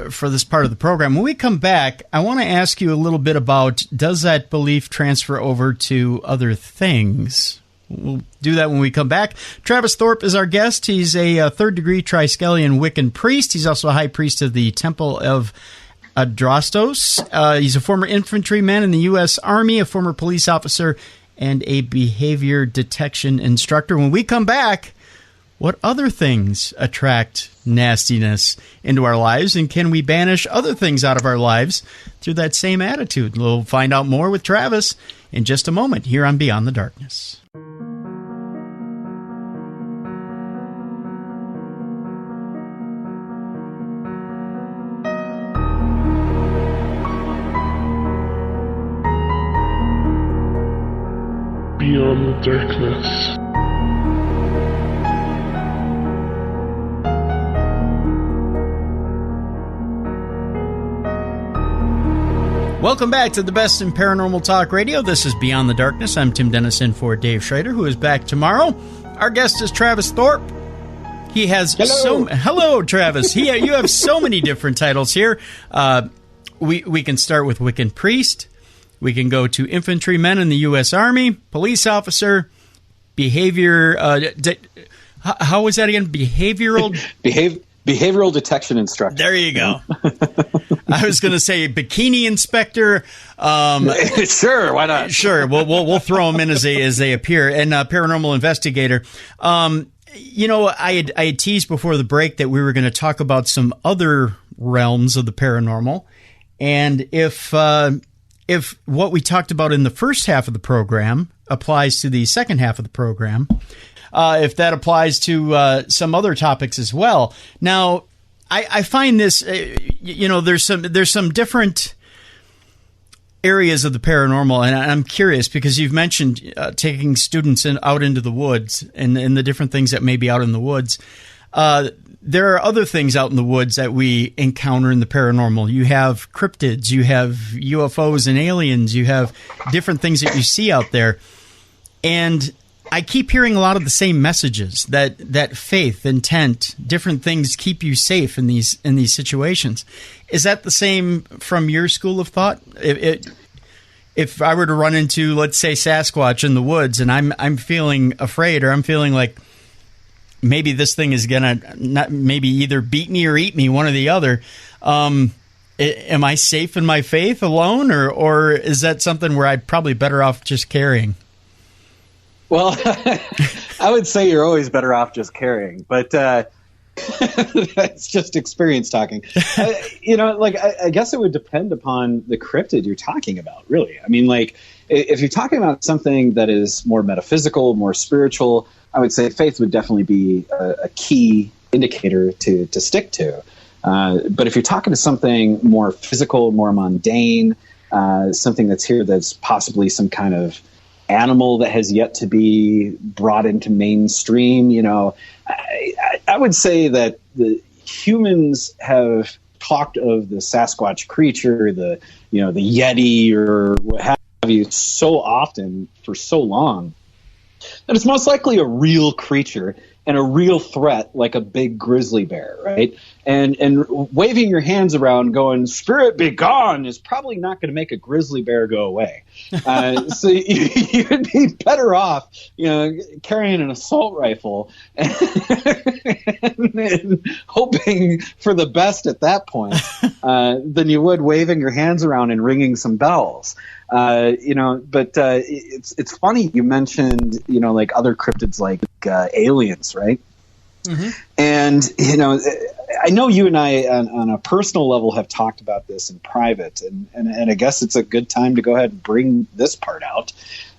for this part of the program. When we come back, I want to ask you a little bit about, does that belief transfer over to other things? We'll do that when we come back. Travis Thorpe is our guest. He's a third-degree Triskellion Wiccan Priest. He's also a high priest of the Temple of Adrastos. He's a former infantryman in the U.S. Army, a former police officer, and a behavior detection instructor. When we come back, what other things attract nastiness into our lives, and can we banish other things out of our lives through that same attitude? We'll find out more with Travis in just a moment here on Beyond the Darkness. Beyond the Darkness. Welcome back to the best in paranormal talk radio. This is Beyond the Darkness. I'm Tim Dennis in for Dave Schrader, who is back tomorrow. Our guest is Travis Thorpe. He has hello, Travis. You have so many different titles here. We can start with Wiccan Priest. We can go to infantryman in the U.S. Army, police officer, behavior. How was that again? Behavioral detection instructor. There you go. I was going to say bikini inspector. Sure, why not? Sure, we'll throw them in as they appear. And paranormal investigator. You know, I had teased before the break that we were going to talk about some other realms of the paranormal, and if what we talked about in the first half of the program applies to the second half of the program, if that applies to some other topics as well. Now, I find this, there's some different areas of the paranormal, and I'm curious because you've mentioned taking students out into the woods and the different things that may be out in the woods. There are other things out in the woods that we encounter in the paranormal. You have cryptids, you have UFOs and aliens, you have different things that you see out there. And I keep hearing a lot of the same messages, that faith, intent, different things keep you safe in these situations. Is that the same from your school of thought? If I were to run into, let's say, Sasquatch in the woods, and I'm feeling afraid, or I'm feeling like maybe this thing is gonna maybe either beat me or eat me, one or the other. Am I safe in my faith alone, or is that something where I'd probably better off just carrying? Well, I would say you're always better off just carrying, but that's just experience talking. I guess it would depend upon the cryptid you're talking about, really. I mean, like, if you're talking about something that is more metaphysical, more spiritual, I would say faith would definitely be a key indicator to stick to. But if you're talking to something more physical, more mundane, something that's here that's possibly some kind of animal that has yet to be brought into mainstream, I would say that the humans have talked of the Sasquatch creature, the Yeti or what have you, so often for so long that it's most likely a real creature. and a real threat like a big grizzly bear, right? And waving your hands around going, "Spirit be gone," is probably not going to make a grizzly bear go away. So you'd be better off, carrying an assault rifle and hoping for the best at that point than you would waving your hands around and ringing some bells. But it's funny you mentioned, like other cryptids like aliens, right? Mm-hmm. And, I know you and I on a personal level have talked about this in private, and I guess it's a good time to go ahead and bring this part out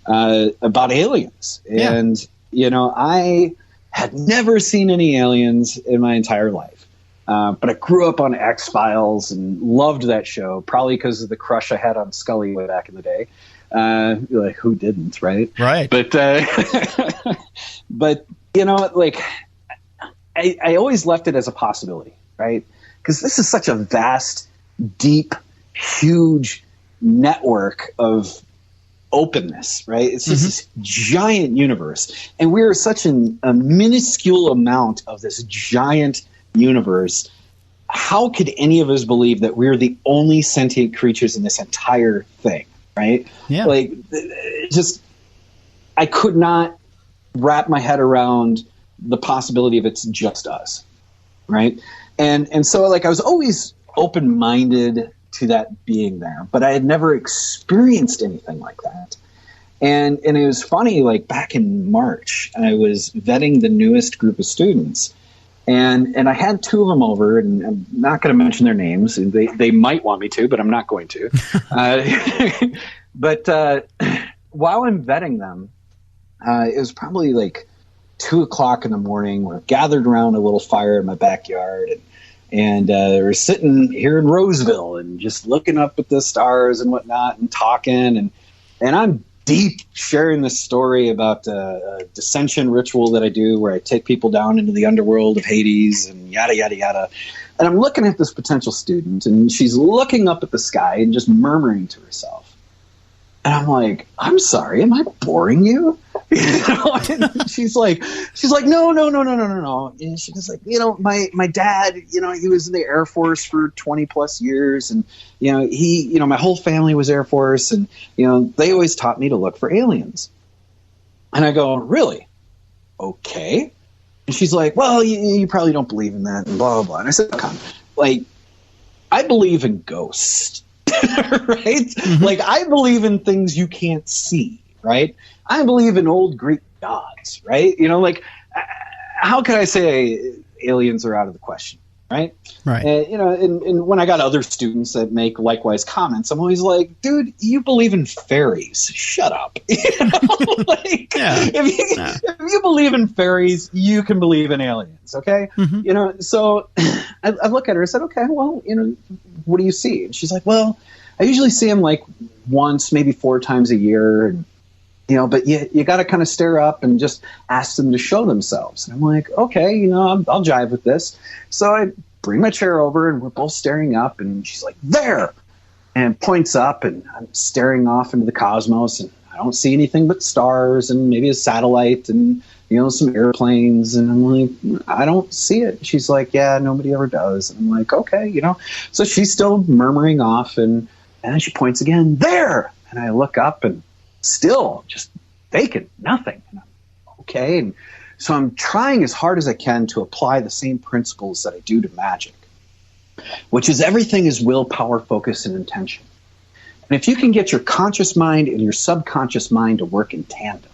about aliens. Yeah. And, I had never seen any aliens in my entire life. But I grew up on X-Files and loved that show, probably because of the crush I had on Scully way back in the day. Like, who didn't, right? Right. But, I always left it as a possibility, right? Because this is such a vast, deep, huge network of openness, right? It's just this giant universe. And we're such a minuscule amount of this giant universe. How could any of us believe that we're the only sentient creatures in this entire thing, right? Yeah. Like, I could not wrap my head around the possibility of it's just us, right? And so, like, I was always open-minded to that being there, but I had never experienced anything like that. And it was funny, like, back in March, I was vetting the newest group of students, and I had two of them over, and I'm not going to mention their names. They might want me to, but I'm not going to. But while I'm vetting them, it was probably like 2:00 in the morning. We're gathered around a little fire in my backyard, and we're sitting here in Roseville and just looking up at the stars and whatnot and talking. And I'm deep sharing this story about a dissension ritual that I do where I take people down into the underworld of Hades and yada, yada, yada. And I'm looking at this potential student, and she's looking up at the sky and just murmuring to herself. And I'm like, "I'm sorry, am I boring you?" And she's like, no. And she was like, my dad, he was in the Air Force for 20 plus years. And, my whole family was Air Force. And, they always taught me to look for aliens. And I go, "Really? Okay." And she's like, "Well, you probably don't believe in that," and blah, blah, blah. And I said, "Come, like, I believe in ghosts." Right? Mm-hmm. Like, I believe in things you can't see, right? I believe in old Greek gods, right? How can I say aliens are out of the question, right? Right. And when I got other students that make likewise comments, I'm always like, "Dude, you believe in fairies. Shut up." If you believe in fairies, you can believe in aliens, okay? Mm-hmm. So I look at her and said, "Okay, well, what do you see?" And she's like, "Well, I usually see them like once, maybe 4 times a year, and but you got to kind of stare up and just ask them to show themselves." And I'm like, "Okay, I'll jive with this." So I bring my chair over, and we're both staring up, and she's like, "There," and points up, and I'm staring off into the cosmos, and I don't see anything but stars and maybe a satellite and some airplanes. And I'm like, "I don't see it." She's like, "Yeah, nobody ever does." And I'm like, "Okay," So she's still murmuring off, and then she points again, "There," and I look up, and still just vacant, nothing. And I'm, okay. And so I'm trying as hard as I can to apply the same principles that I do to magic, which is everything is willpower, focus, and intention. And if you can get your conscious mind and your subconscious mind to work in tandem,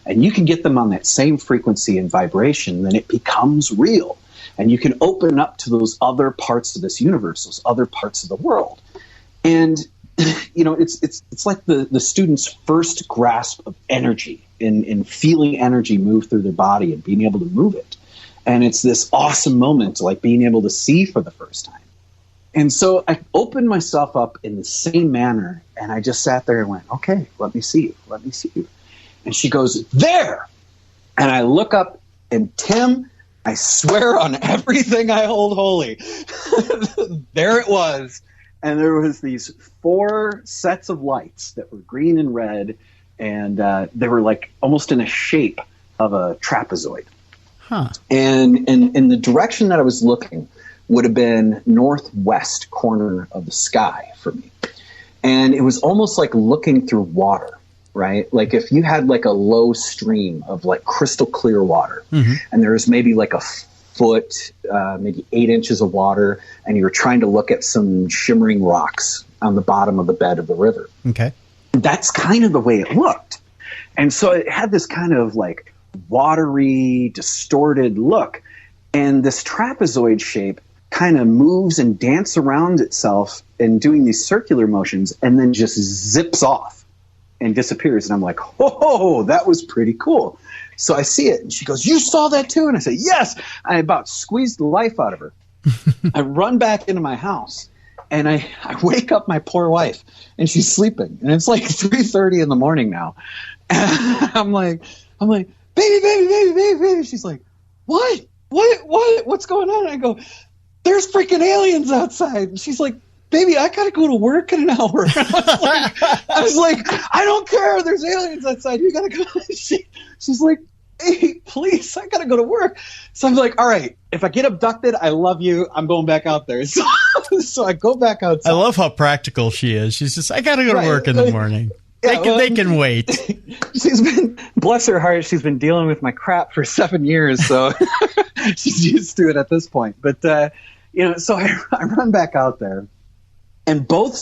and you can get them on that same frequency and vibration, then it becomes real. And you can open up to those other parts of this universe, those other parts of the world. And it's like the student's first grasp of energy in feeling energy move through their body and being able to move it. And it's this awesome moment, like being able to see for the first time. And so I opened myself up in the same manner, and I just sat there and went, "Okay, let me see you. And she goes, "There!" And I look up, and Tim, I swear on everything I hold holy, there it was. And there was these 4 sets of lights that were green and red, and they were like almost in a shape of a trapezoid. Huh. And in the direction that I was looking would have been northwest corner of the sky for me. And it was almost like looking through water, right? Like if you had like a low stream of like crystal clear water, and there was maybe like a foot, maybe 8 inches of water, and you were trying to look at some shimmering rocks on the bottom of the bed of the river. Okay. That's kind of the way it looked. And so it had this kind of like watery, distorted look. And this trapezoid shape kind of moves and dances around itself and doing these circular motions and then just zips off and disappears. And I'm like, oh, that was pretty cool. So I see it. And she goes, you saw that too? And I say, yes. I about squeezed the life out of her. I run back into my house. And I wake up my poor wife, and she's sleeping. And it's like 3:30 in the morning now. And I'm like, baby. She's like, what? What's going on? And I go, there's freaking aliens outside. And she's like, baby, I gotta go to work in an hour. And I was like, I don't care. There's aliens outside. You gotta go. She's like, hey, please, I gotta go to work. So I'm like, all right, if I get abducted, I love you. I'm going back out there. So I go back outside. I love how practical she is. She's just, I gotta go to work in the morning. Yeah, they can wait. She's been, bless her heart, she's been dealing with my crap for 7 years, so she's used to it at this point. But so I run back out there, and both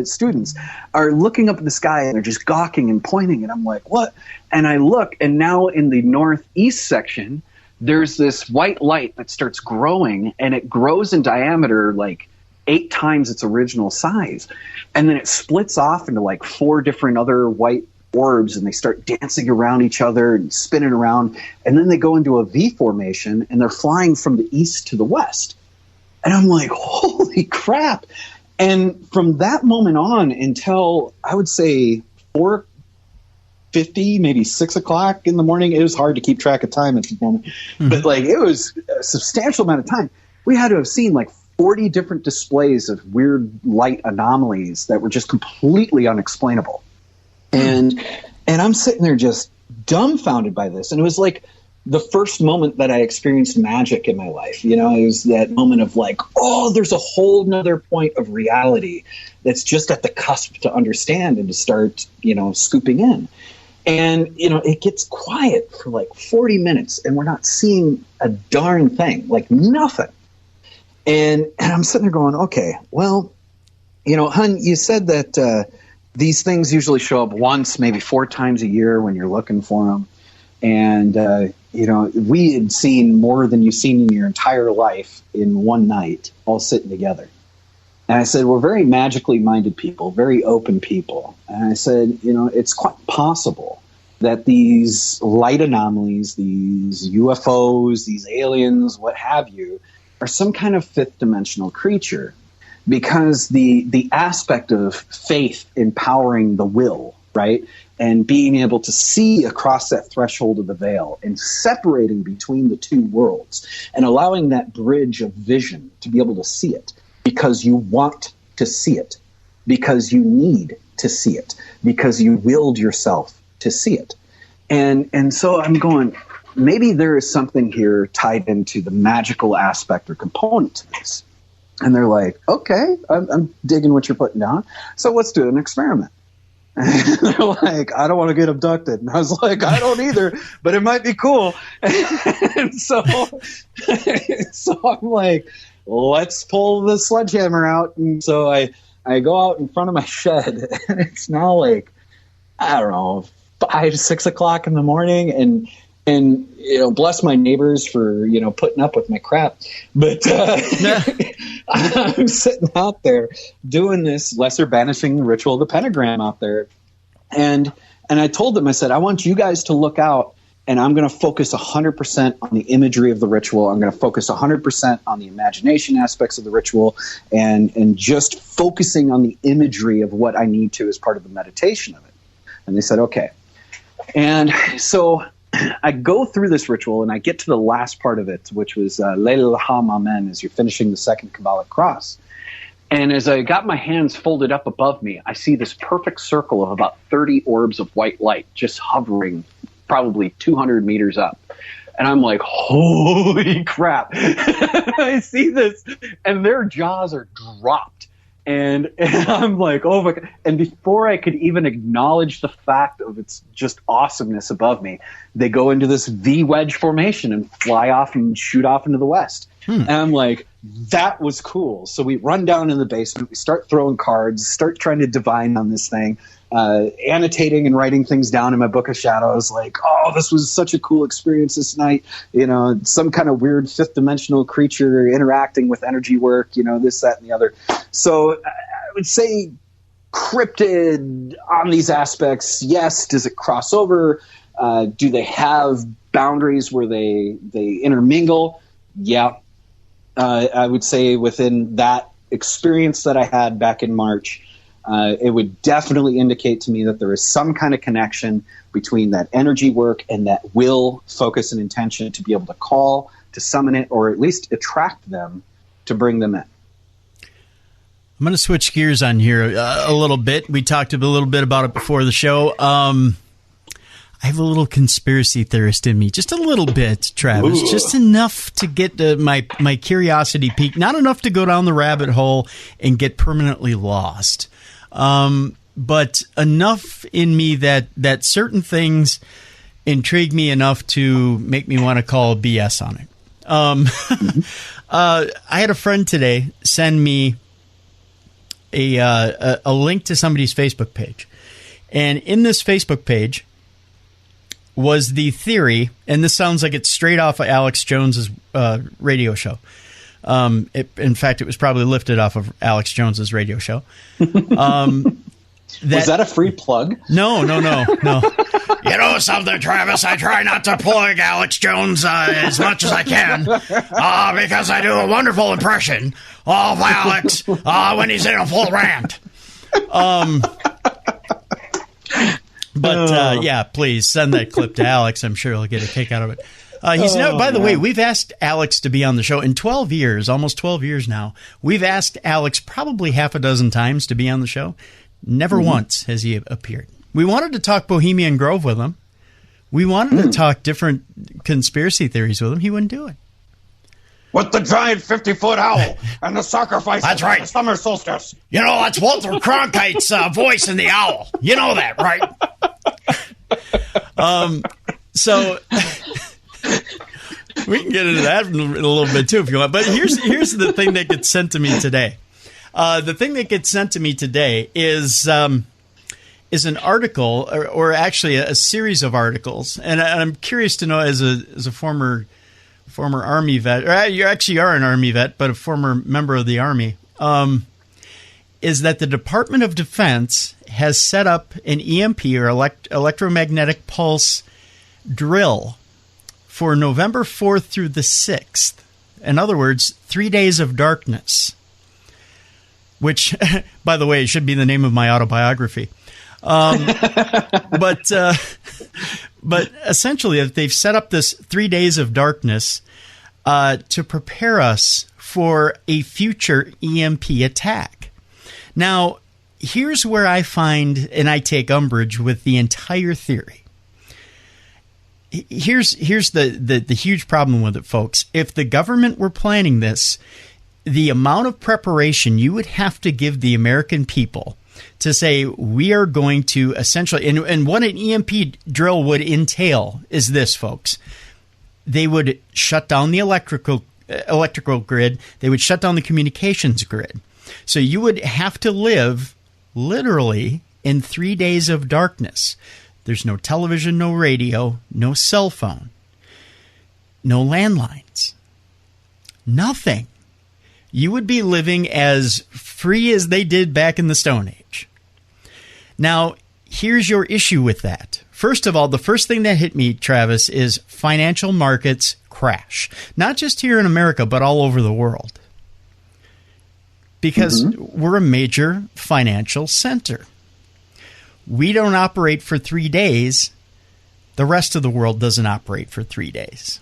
students are looking up at the sky, and they're just gawking and pointing, and I'm like, what? And I look, and now in the northeast section, there's this white light that starts growing, and it grows in diameter like 8 times its original size. And then it splits off into like 4 different other white orbs, and they start dancing around each other and spinning around. And then they go into a V formation, and they're flying from the east to the west. And I'm like, holy crap. And from that moment on until I would say 4:50, maybe 6 o'clock in the morning, it was hard to keep track of time at the moment. But like it was a substantial amount of time. We had to have seen like 40 different displays of weird light anomalies that were just completely unexplainable. And I'm sitting there just dumbfounded by this. And it was like the first moment that I experienced magic in my life. You know, it was that moment of like, oh, there's a whole nother point of reality that's just at the cusp to understand and to start, scooping in. And, it gets quiet for like 40 minutes and we're not seeing a darn thing, like nothing. And I'm sitting there going, okay, well, hun, you said that these things usually show up once, maybe 4 times a year when you're looking for them. And, we had seen more than you've seen in your entire life in one night, all sitting together. And I said, we're very magically minded people, very open people. And I said, it's quite possible that these light anomalies, these UFOs, these aliens, what have you, are some kind of 5th dimensional creature, because the aspect of faith empowering the will, right, and being able to see across that threshold of the veil and separating between the two worlds and allowing that bridge of vision to be able to see it because you want to see it, because you need to see it, because you willed yourself to see it. And so I'm going, maybe there is something here tied into the magical aspect or component to this. And they're like, okay, I'm digging what you're putting down. So let's do an experiment. And they're like, I don't want to get abducted. And I was like, I don't either, but it might be cool. And so I'm like, let's pull the sledgehammer out. And so I go out in front of my shed, and it's now like, I don't know, 5, 6 o'clock in the morning. And bless my neighbors for, putting up with my crap. But I'm sitting out there doing this lesser banishing ritual of the pentagram out there. And I told them, I said, I want you guys to look out, and I'm going to focus 100% on the imagery of the ritual. I'm going to focus 100% on the imagination aspects of the ritual and just focusing on the imagery of what I need to as part of the meditation of it. And they said, okay. And so I go through this ritual, and I get to the last part of it, which was Leil Ham Amen, as you're finishing the second Kabbalic cross. And as I got my hands folded up above me, I see this perfect circle of about 30 orbs of white light just hovering probably 200 meters up. And I'm like, holy crap. I see this, and their jaws are dropped. And I'm like, oh my God. And before I could even acknowledge the fact of its just awesomeness above me, they go into this V-wedge formation and fly off and shoot off into the west. And I'm like, that was cool. So we run down in the basement. We start throwing cards, start trying to divine on this thing, annotating and writing things down in my book of shadows. Like, oh, this was such a cool experience this night. You know, some kind of weird fifth dimensional creature interacting with energy work, you know, this, that, and the other. So I would say cryptid on these aspects. Yes. Does it cross over? Do they have boundaries where they intermingle? Yeah. I would say within that experience that I had back in March, it would definitely indicate to me that there is some kind of connection between that energy work and that will, focus, and intention to be able to call, to summon it, or at least attract them to bring them in. I'm going to switch gears on here a little bit. We talked a little bit about it before the show. I have a little conspiracy theorist in me, just a little bit, Travis, just enough to get my curiosity piqued, not enough to go down the rabbit hole and get permanently lost, but enough in me that certain things intrigue me enough to make me want to call BS on it. I had a friend today send me a link to somebody's Facebook page, and in this Facebook page was the theory, and this sounds like it's straight off of Alex Jones's radio show. In fact, it was probably lifted off of Alex Jones's radio show. Was that a free plug? No. You know something, Travis? I try not to plug Alex Jones as much as I can because I do a wonderful impression of Alex when he's in a full rant. But yeah, please send that clip to Alex. I'm sure he'll get a kick out of it. By the way, we've asked Alex to be on the show in 12 years, almost 12 years now. We've asked Alex probably half a dozen times to be on the show. Never once has he appeared. We wanted to talk Bohemian Grove with him. We wanted to talk different conspiracy theories with him. He wouldn't do it. With the giant 50-foot owl and the sacrifice That's right. of the summer solstice. You know, that's Walter Cronkite's voice in the owl. You know that, right? So we can get into that in a little bit too if you want. But here's the thing that gets sent to me today. The thing that gets sent to me today is an article, or actually a series of articles, and I'm curious to know, as a former Army vet, or you actually are an Army vet, but a former member of the Army, is that the Department of Defense has set up an EMP, or electromagnetic pulse drill, for November 4th through the 6th. In other words, 3 days of darkness, which, by the way, should be the name of my autobiography. But essentially, they've set up this 3 days of darkness to prepare us for a future EMP attack. Now, here's where I find, and I take umbrage with the entire theory. Here's the huge problem with it, folks. If the government were planning this, the amount of preparation you would have to give the American people to say, we are going to essentially, and what an EMP drill would entail is this, folks. They would shut down the electrical grid. They would shut down the communications grid. So you would have to live literally in 3 days of darkness. There's no television, no radio, no cell phone, no landlines, nothing. You would be living as free as they did back in the Stone Age. Now, here's your issue with that. First of all, the first thing that hit me, Travis, is financial markets crash. Not just here in America, but all over the world. Because we're a major financial center. We don't operate for 3 days. The rest of the world doesn't operate for 3 days.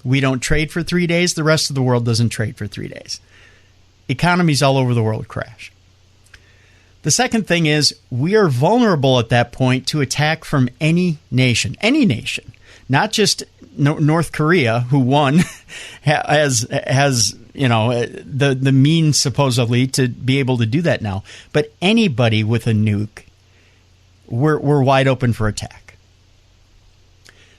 We don't trade for 3 days. The rest of the world doesn't trade for 3 days. Economies all over the world crash. The second thing is we are vulnerable at that point to attack from any nation, not just North Korea, who won, has the means supposedly to be able to do that now. But anybody with a nuke, we're wide open for attack.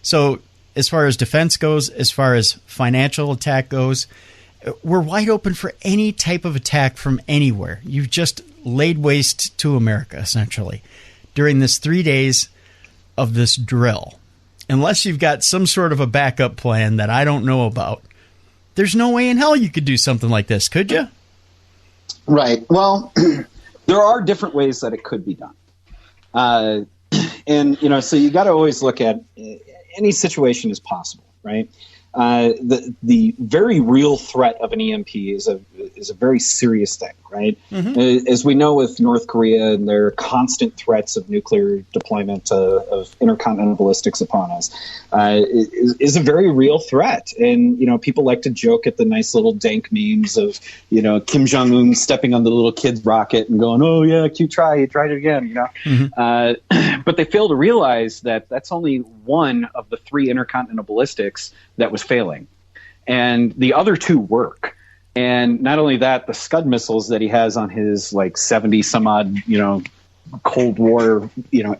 So as far as defense goes, as far as financial attack goes, we're wide open for any type of attack from anywhere. You've just laid waste to America, essentially, during this 3 days of this drill. Unless you've got some sort of a backup plan that I don't know about, there's no way in hell you could do something like this, could you? Right. Well, there are different ways that it could be done. So you got to always look at any situation as possible, right? The very real threat of an EMP is a very serious thing, right? Mm-hmm. As we know with North Korea and their constant threats of nuclear deployment of intercontinental ballistics upon us, is a very real threat. And people like to joke at the nice little dank memes of Kim Jong-un stepping on the little kid's rocket and going, "Oh yeah, you tried it again," Mm-hmm. But they fail to realize that that's only one of the 3 intercontinental ballistics that was failing, and the other 2 work. And not only that, the Scud missiles that he has on his 70 some odd Cold War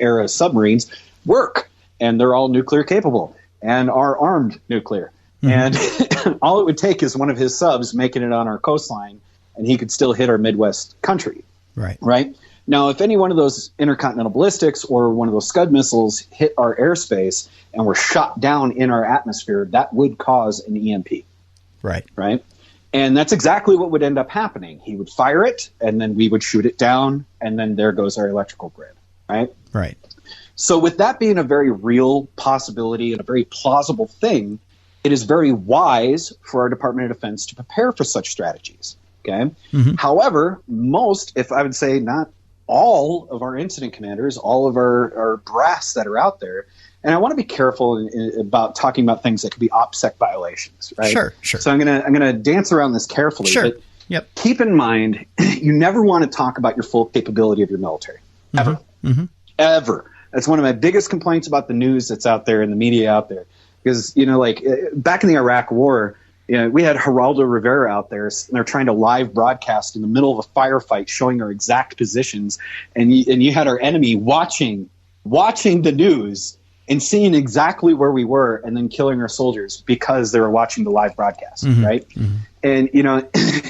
era submarines work, and they're all nuclear capable and are armed nuclear. Mm-hmm. And all it would take is one of his subs making it on our coastline, and he could still hit our Midwest country. Right. Now, if any one of those intercontinental ballistics or one of those Scud missiles hit our airspace and were shot down in our atmosphere, that would cause an EMP. Right. And that's exactly what would end up happening. He would fire it, and then we would shoot it down, and then there goes our electrical grid. Right. So with that being a very real possibility and a very plausible thing, it is very wise for our Department of Defense to prepare for such strategies. Okay. Mm-hmm. However, most, if I would say not all of our incident commanders, all of our brass that are out there, and I want to be careful about talking about things that could be OPSEC violations, right? Sure. So I'm gonna dance around this carefully. Sure. But keep in mind, you never want to talk about your full capability of your military, ever, ever. That's one of my biggest complaints about the news that's out there and the media out there, because back in the Iraq War, we had Geraldo Rivera out there, and they're trying to live broadcast in the middle of a firefight, showing our exact positions, and you had our enemy watching the news and seeing exactly where we were, and then killing our soldiers because they were watching the live broadcast, right? Mm-hmm. And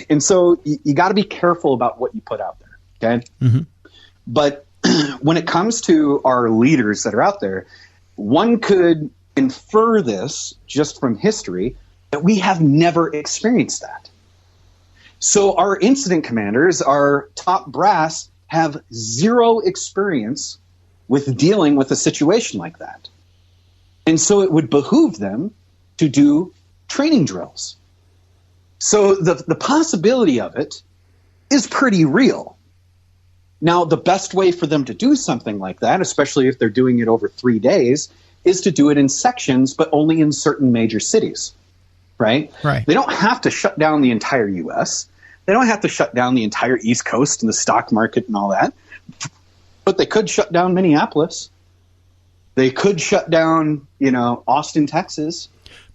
and so you got to be careful about what you put out there, okay? Mm-hmm. But when it comes to our leaders that are out there, one could infer this just from history that we have never experienced that. So our incident commanders, our top brass, have zero experience with dealing with a situation like that. And so it would behoove them to do training drills. So the possibility of it is pretty real. Now, the best way for them to do something like that, especially if they're doing it over 3 days, is to do it in sections, but only in certain major cities. Right? They don't have to shut down the entire U.S. They don't have to shut down the entire East Coast and the stock market and all that. But they could shut down Minneapolis. They could shut down, Austin, Texas.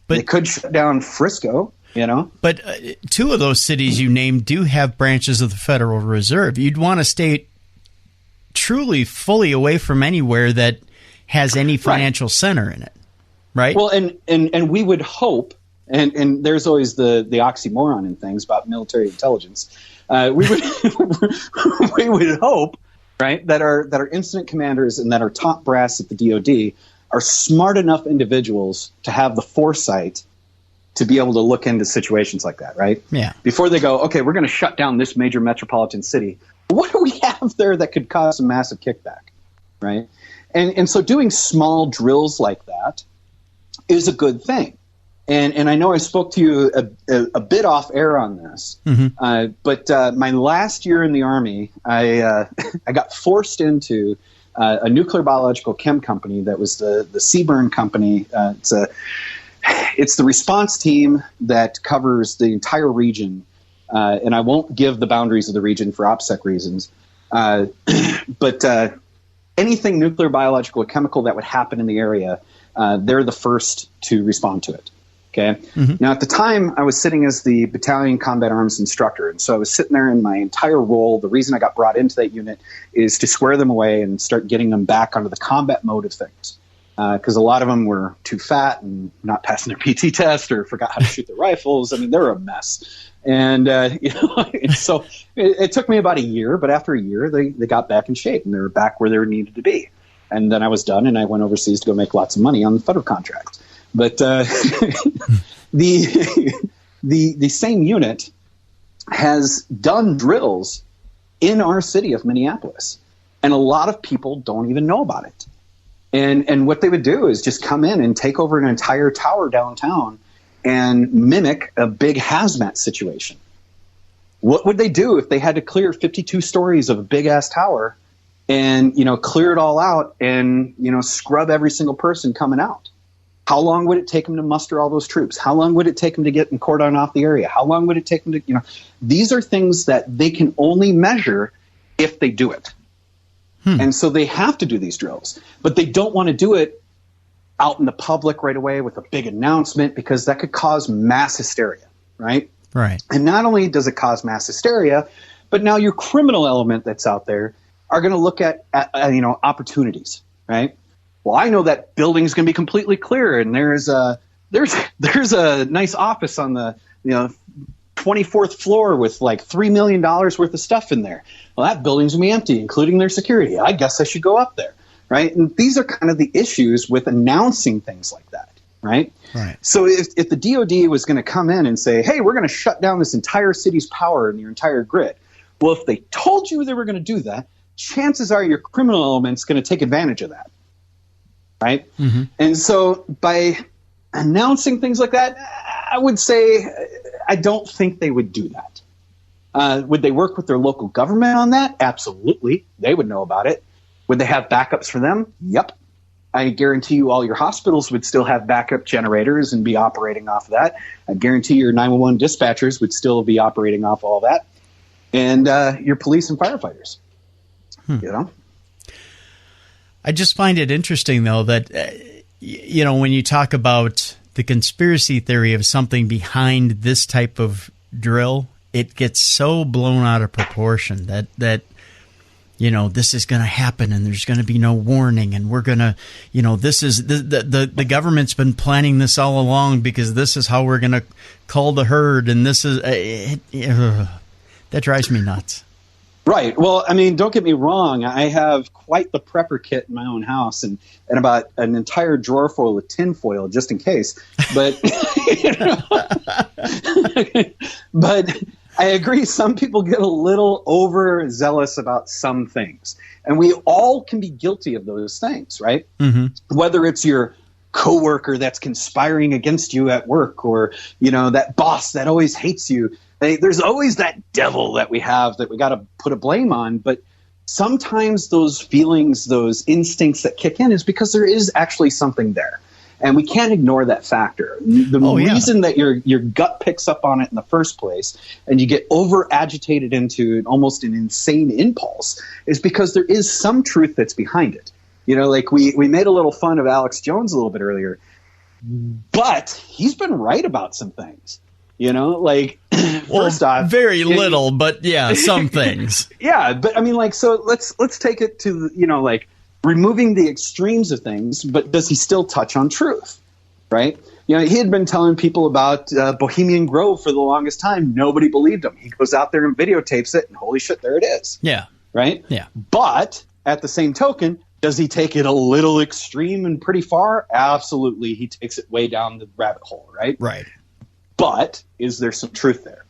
But they could shut down Frisco, But 2 of those cities you named do have branches of the Federal Reserve. You'd want to stay truly fully away from anywhere that has any financial center in it, right? Well, and we would hope. And there's always the oxymoron in things about military intelligence. We would hope, right, that our incident commanders and that our top brass at the DoD are smart enough individuals to have the foresight to be able to look into situations like that, right? Yeah. Before they go, okay, we're going to shut down this major metropolitan city. What do we have there that could cause a massive kickback, right? And so doing small drills like that is a good thing. And I know I spoke to you a bit off air on this, but my last year in the Army, I got forced into a nuclear biological chem company that was the Seaburn company. It's the response team that covers the entire region, and I won't give the boundaries of the region for OPSEC reasons. But anything nuclear, biological, or chemical that would happen in the area, they're the first to respond to it. Okay. Now, at the time, I was sitting as the battalion combat arms instructor. And so I was sitting there in my entire role. The reason I got brought into that unit is to square them away and start getting them back onto the combat mode of things. Because a lot of them were too fat and not passing their PT test or forgot how to shoot their rifles. I mean, they're a mess. And, so it took me about a year. But after a year, they got back in shape and they were back where they needed to be. And then I was done and I went overseas to go make lots of money on the federal contracts. But the same unit has done drills in our city of Minneapolis, and a lot of people don't even know about it. And what they would do is just come in and take over an entire tower downtown and mimic a big hazmat situation. What would they do if they had to clear 52 stories of a big ass tower and clear it all out and scrub every single person coming out? How long would it take them to muster all those troops? How long would it take them to get and cordon off the area? How long would it take them to, these are things that they can only measure if they do it. And so they have to do these drills, but they don't want to do it out in the public right away with a big announcement because that could cause mass hysteria, right? Right. And not only does it cause mass hysteria, but now your criminal element that's out there are going to look at opportunities, right? Well, I know that building's going to be completely clear, and there's a nice office on the 24th floor with like $3 million worth of stuff in there. Well, that building's going to be empty, including their security. I guess I should go up there, right? And these are kind of the issues with announcing things like that, right? Right. So if the DOD was going to come in and say, hey, we're going to shut down this entire city's power and your entire grid, well, if they told you they were going to do that, chances are your criminal element's going to take advantage of that. Right. And so by announcing things like that, I would say I don't think they would do that. Would they work with their local government on that? Absolutely. They would know about it. Would they have backups for them? Yep. I guarantee you all your hospitals would still have backup generators and be operating off of that. I guarantee your 911 dispatchers would still be operating off all that. And your police and firefighters, I just find it interesting, though, that, when you talk about the conspiracy theory of something behind this type of drill, it gets so blown out of proportion that this is going to happen and there's going to be no warning. And we're going to, this is the government's been planning this all along because this is how we're going to cull the herd. And this is that drives me nuts. Right. Well, I mean, don't get me wrong. I have quite the prepper kit in my own house and about an entire drawer full of tin foil just in case. But, but I agree. Some people get a little overzealous about some things. And we all can be guilty of those things, right? Whether it's your coworker that's conspiring against you at work or, that boss that always hates you. There's always that devil that we have that we got to put a blame on. But sometimes those feelings, those instincts that kick in is because there is actually something there. And we can't ignore that factor. The reason that your gut picks up on it in the first place and you get over agitated into almost an insane impulse is because there is some truth that's behind it. Like we made a little fun of Alex Jones a little bit earlier, but he's been right about some things. First off, very little, but yeah, some things. Yeah, but I mean, so let's take it to removing the extremes of things. But does he still touch on truth? Right? He had been telling people about Bohemian Grove for the longest time. Nobody believed him. He goes out there and videotapes it, and holy shit, there it is. Yeah. Right. Yeah. But at the same token, does he take it a little extreme and pretty far? Absolutely, he takes it way down the rabbit hole. Right. Right. But is there some truth there?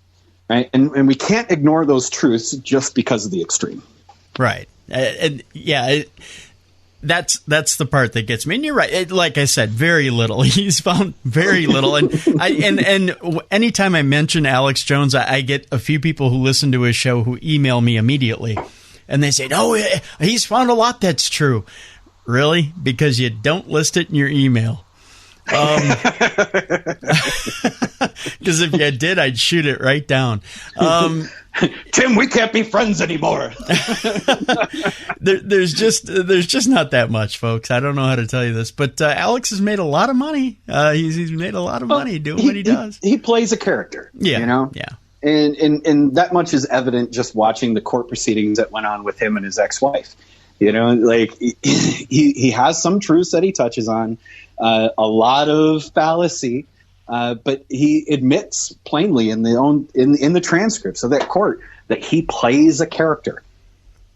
Right? And we can't ignore those truths just because of the extreme. Right. That's the part that gets me. And you're right. Like I said, very little. He's found very little. And anytime I mention Alex Jones, I get a few people who listen to his show who email me immediately. And they say, oh, he's found a lot that's true. Really? Because you don't list it in your email. Because if you did, I'd shoot it right down. Tim, we can't be friends anymore. There's just not that much, folks. I don't know how to tell you this, but Alex has made a lot of money. He's made a lot of money doing what he does. He plays a character. Yeah, you know. Yeah. And that much is evident just watching the court proceedings that went on with him and his ex-wife. You know, like he has some truths that he touches on, a lot of fallacy, but he admits plainly in the transcripts of that court that he plays a character.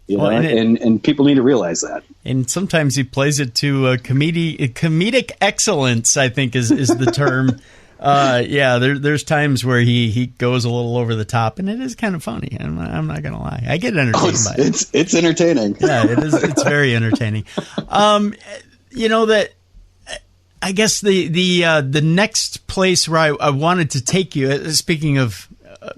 You know, and people need to realize that. And sometimes he plays it to comedic excellence, I think is the term. There's times where he goes a little over the top, and it is kind of funny. I'm not gonna lie, I get entertained by it. It's entertaining. Yeah, it is. It's very entertaining. You know that. I guess the next place where I wanted to take you. Speaking of, I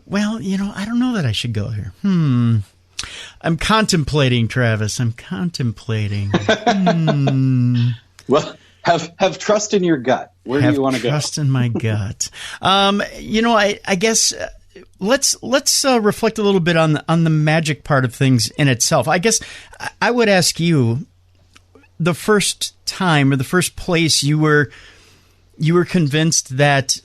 don't know that I should go here. I'm contemplating, Travis. I'm contemplating. Well. Have trust in your gut. Where do you want to go? Trust in my gut. I guess let's reflect a little bit on the magic part of things in itself. I guess I would ask you the first time or the first place you were convinced that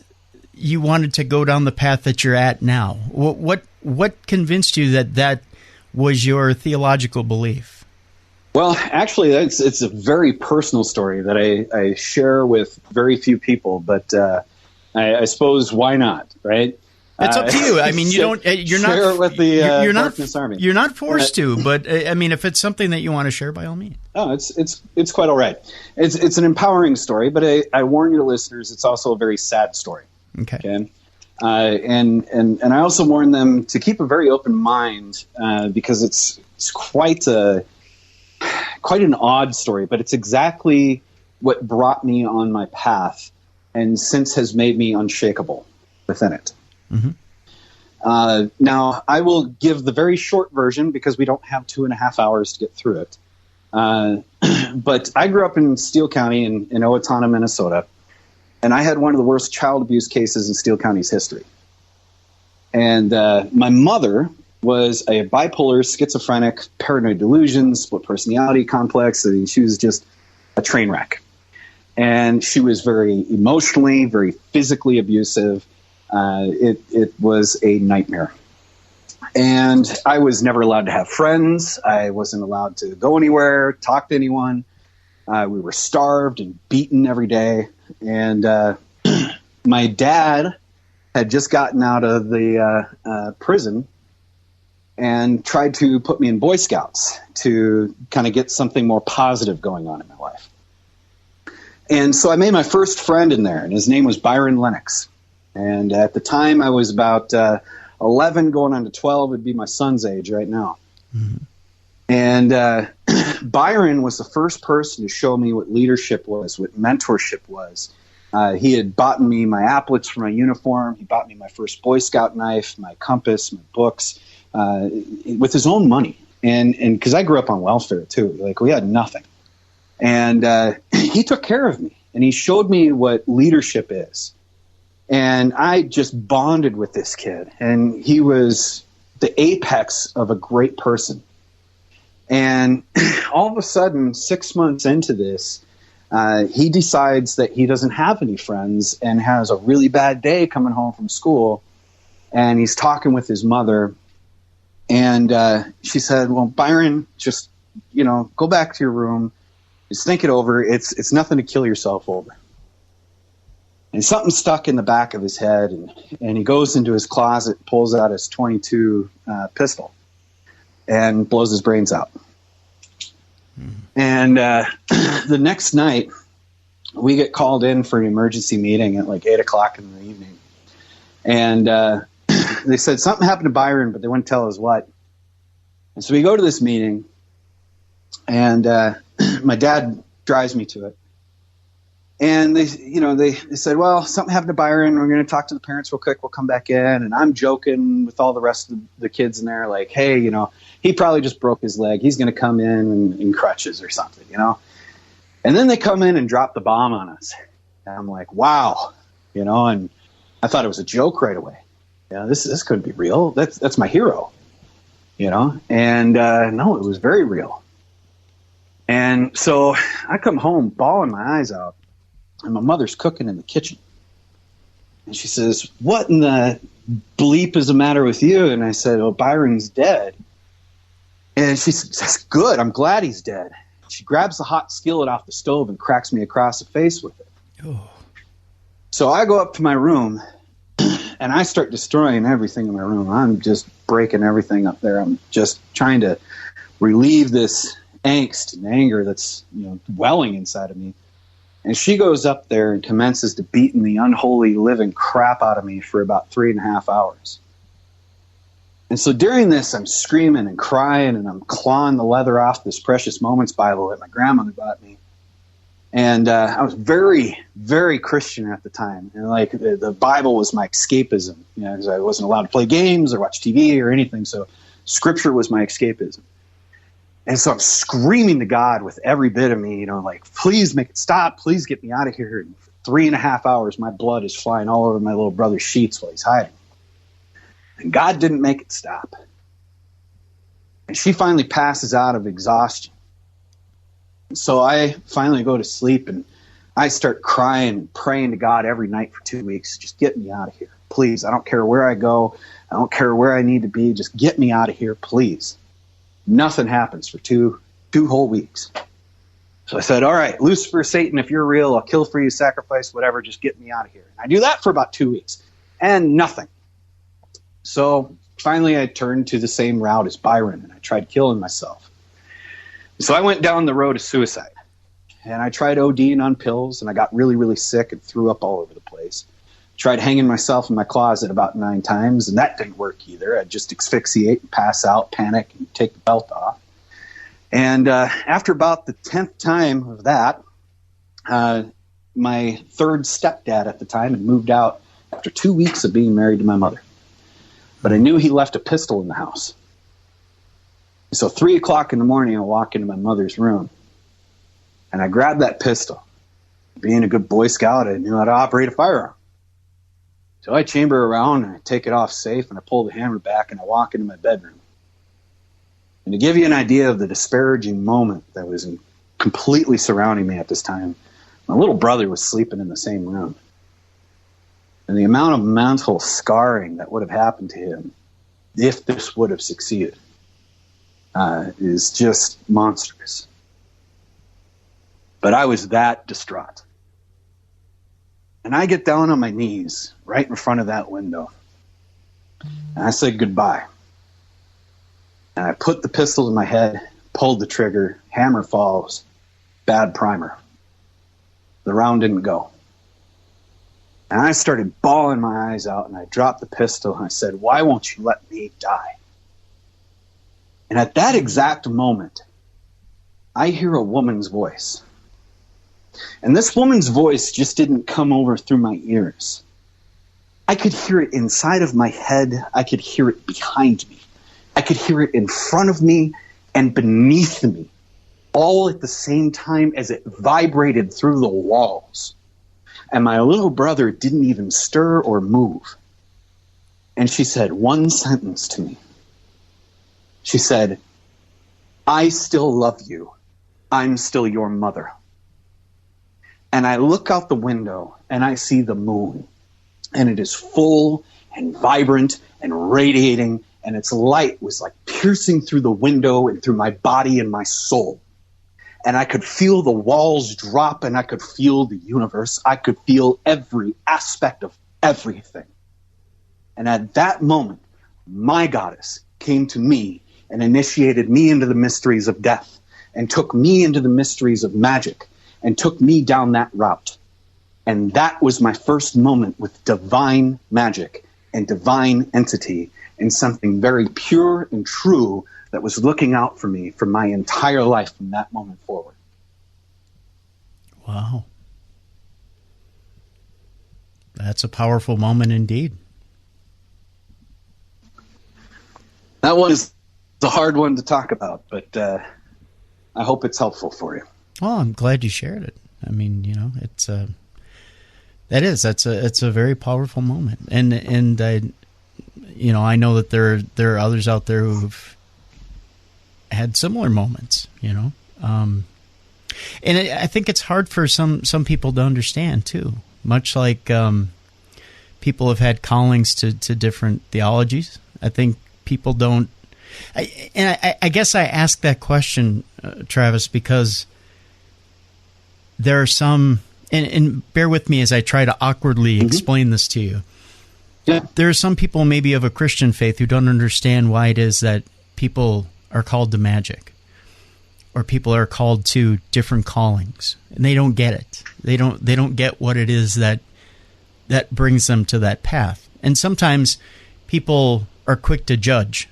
you wanted to go down the path that you're at now. What convinced you that was your theological belief? Well, actually, it's a very personal story that I share with very few people, but I suppose why not, right? It's up to you. I mean, you're not with the Darkness Army. You're not forced to, but I mean, if it's something that you want to share, by all means. Oh, it's quite all right. It's an empowering story, but I warn your listeners, it's also a very sad story. Okay. And I also warn them to keep a very open mind because it's quite an odd story, but it's exactly what brought me on my path and since has made me unshakable within it. Mm-hmm. Now, I will give the very short version because we don't have 2.5 hours to get through it. But I grew up in Steele County in Owatonna, Minnesota, and I had one of the worst child abuse cases in Steele County's history. And my mother was a bipolar, schizophrenic, paranoid delusion, split personality complex. I mean, she was just a train wreck. And she was very emotionally, very physically abusive. It was a nightmare. And I was never allowed to have friends. I wasn't allowed to go anywhere, talk to anyone. We were starved and beaten every day. And my dad had just gotten out of the prison and tried to put me in Boy Scouts to kind of get something more positive going on in my life. And so I made my first friend in there, and his name was Byron Lennox. And at the time, I was about 11 going on to 12. Would be my son's age right now. Mm-hmm. And Byron was the first person to show me what leadership was, what mentorship was. He had bought me my applets for my uniform. He bought me my first Boy Scout knife, my compass, my books, with his own money. And because I grew up on welfare too, like we had nothing. And he took care of me, and he showed me what leadership is. And I just bonded with this kid, and he was the apex of a great person. And all of a sudden, 6 months into this, he decides that he doesn't have any friends and has a really bad day coming home from school. And he's talking with his mother. And she said, well, Byron, just, go back to your room. Just think it over. It's nothing to kill yourself over. And something stuck in the back of his head. And he goes into his closet, pulls out his .22 pistol, and blows his brains out. And the next night, we get called in for an emergency meeting at like 8 o'clock in the evening. And they said something happened to Byron, but they wouldn't tell us what. And so we go to this meeting, and my dad drives me to it. And they said, well, something happened to Byron. We're going to talk to the parents real quick. We'll come back in. And I'm joking with all the rest of the kids in there, like, hey, he probably just broke his leg. He's going to come in crutches or something, And then they come in and drop the bomb on us. And I'm like, wow, and I thought it was a joke right away. This couldn't be real. That's my hero. And no, it was very real. And so I come home bawling my eyes out, and my mother's cooking in the kitchen. And she says, "What in the bleep is the matter with you?" And I said, "Oh, Byron's dead." And she says, "Good, I'm glad he's dead." She grabs the hot skillet off the stove and cracks me across the face with it. Oh. So I go up to my room, and I start destroying everything in my room. I'm just breaking everything up there. I'm just trying to relieve this angst and anger that's welling inside of me. And she goes up there and commences to beating the unholy living crap out of me for about 3.5 hours. And so during this, I'm screaming and crying, and I'm clawing the leather off this Precious Moments Bible that my grandmother bought me. And I was very, very Christian at the time. And like the Bible was my escapism, because I wasn't allowed to play games or watch TV or anything. So Scripture was my escapism. And so I'm screaming to God with every bit of me, like, please make it stop. Please get me out of here. And for 3.5 hours, my blood is flying all over my little brother's sheets while he's hiding. And God didn't make it stop. And she finally passes out of exhaustion. And so I finally go to sleep, and I start crying and praying to God every night for 2 weeks. Just get me out of here, please. I don't care where I go. I don't care where I need to be. Just get me out of here, please. Nothing happens for two whole weeks. So I said, all right, Lucifer, Satan, if you're real, I'll kill for you, sacrifice, whatever, just get me out of here. And I do that for about 2 weeks, and nothing. So finally I turned to the same route as Byron, and I tried killing myself. So I went down the road of suicide, and I tried ODing on pills, and I got really, really sick and threw up all over the place. Tried hanging myself in my closet about 9 times, and that didn't work either. I'd just asphyxiate and pass out, panic, and take the belt off. And after about the 10th time of that, my third stepdad at the time had moved out after 2 weeks of being married to my mother. But I knew he left a pistol in the house. So 3 o'clock in the morning, I walk into my mother's room, and I grab that pistol. Being a good Boy Scout, I knew how to operate a firearm. So I chamber around, and I take it off safe, and I pull the hammer back, and I walk into my bedroom. And to give you an idea of the disparaging moment that was completely surrounding me at this time, my little brother was sleeping in the same room. And the amount of mental scarring that would have happened to him if this would have succeeded is just monstrous. But I was that distraught. And I get down on my knees right in front of that window. And I said goodbye. And I put the pistol in my head, pulled the trigger, hammer falls, bad primer. The round didn't go. And I started bawling my eyes out, and I dropped the pistol, and I said, "Why won't you let me die?" And at that exact moment, I hear a woman's voice. And this woman's voice just didn't come over through my ears. I could hear it inside of my head. I could hear it behind me. I could hear it in front of me and beneath me, all at the same time as it vibrated through the walls. And my little brother didn't even stir or move. And she said one sentence to me. She said, "I still love you. I'm still your mother." And I look out the window and I see the moon. And it is full and vibrant and radiating. And its light was like piercing through the window and through my body and my soul. And I could feel the walls drop, and I could feel the universe. I could feel every aspect of everything. And at that moment, my goddess came to me and initiated me into the mysteries of death, and took me into the mysteries of magic, and took me down that route. And that was my first moment with divine magic and divine entity, and something very pure and true that was looking out for me for my entire life from that moment forward. Wow. That's a powerful moment indeed. That one is a hard one to talk about, but I hope it's helpful for you. Well, I'm glad you shared it. I mean, it's a very powerful moment. And I know that there are others out there who've had similar moments, and I think it's hard for some people to understand too. Much like people have had callings to different theologies. I think people don't. I guess I ask that question, Travis, because there are some, and bear with me as I try to awkwardly explain this to you. Yeah. There are some people maybe of a Christian faith who don't understand why it is that people are called to magic, or people are called to different callings, and they don't get it. They don't get what it is that brings them to that path. And sometimes people are quick to judge,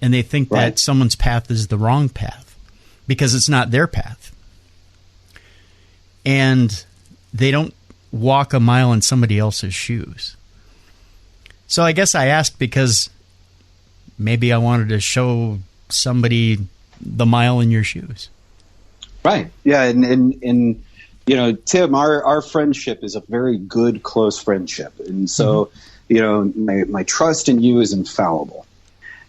and they think that someone's path is the wrong path because it's not their path. And they don't walk a mile in somebody else's shoes. So I guess I asked because maybe I wanted to show somebody the mile in your shoes. Right. Yeah. And Tim, our friendship is a very good, close friendship. And so, my trust in you is infallible.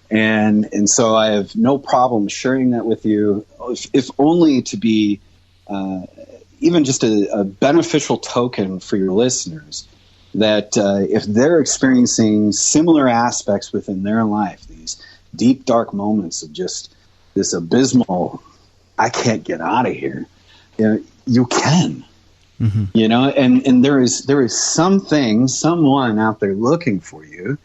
And so I have no problem sharing that with you, if only to be even just a beneficial token for your listeners, that if they're experiencing similar aspects within their life, these deep, dark moments of just this abysmal, I can't get out of here, you can. And there is someone out there looking for you,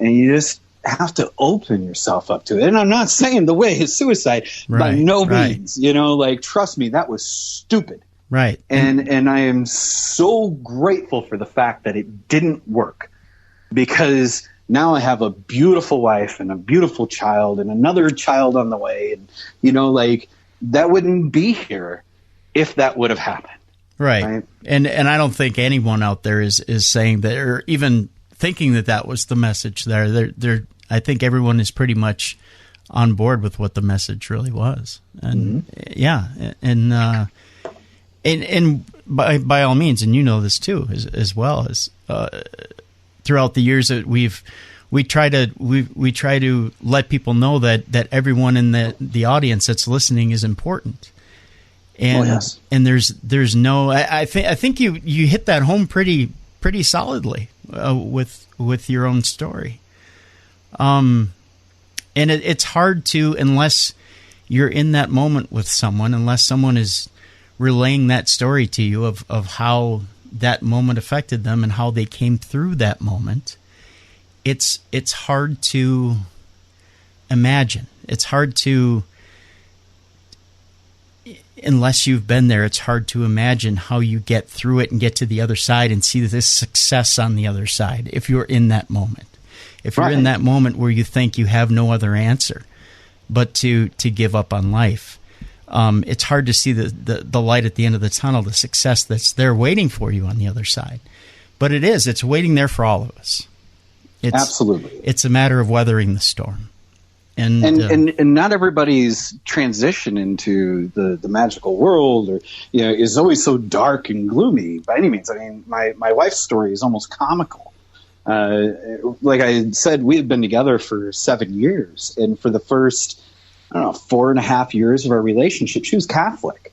and you just have to open yourself up to it. And I'm not saying the way is suicide by no means, trust me, that was stupid. Right. And I am so grateful for the fact that it didn't work, because now I have a beautiful wife and a beautiful child and another child on the way. And, that wouldn't be here if that would have happened. Right. And I don't think anyone out there is saying that, or even thinking that was the message there. I think everyone is pretty much on board with what the message really was. And and by all means, and you know this too, as well as throughout the years that we try to let people know that everyone in the audience that's listening is important. And and there's no, I think you hit that home pretty solidly with your own story. And it's hard to, unless you're in that moment with someone, unless someone is relaying that story to you of how that moment affected them and how they came through that moment. It's hard to imagine. It's hard to, unless you've been there, it's hard to imagine how you get through it and get to the other side and see this success on the other side if you're in that moment. If you're in that moment where you think you have no other answer but to give up on life, it's hard to see the light at the end of the tunnel, the success that's there waiting for you on the other side. But it's waiting there for all of us. Absolutely. It's a matter of weathering the storm. And not everybody's transition into the magical world is always so dark and gloomy by any means. I mean, my wife's story is almost comical. Like I said, we had been together for 7 years, and for the first, 4.5 years of our relationship, she was Catholic,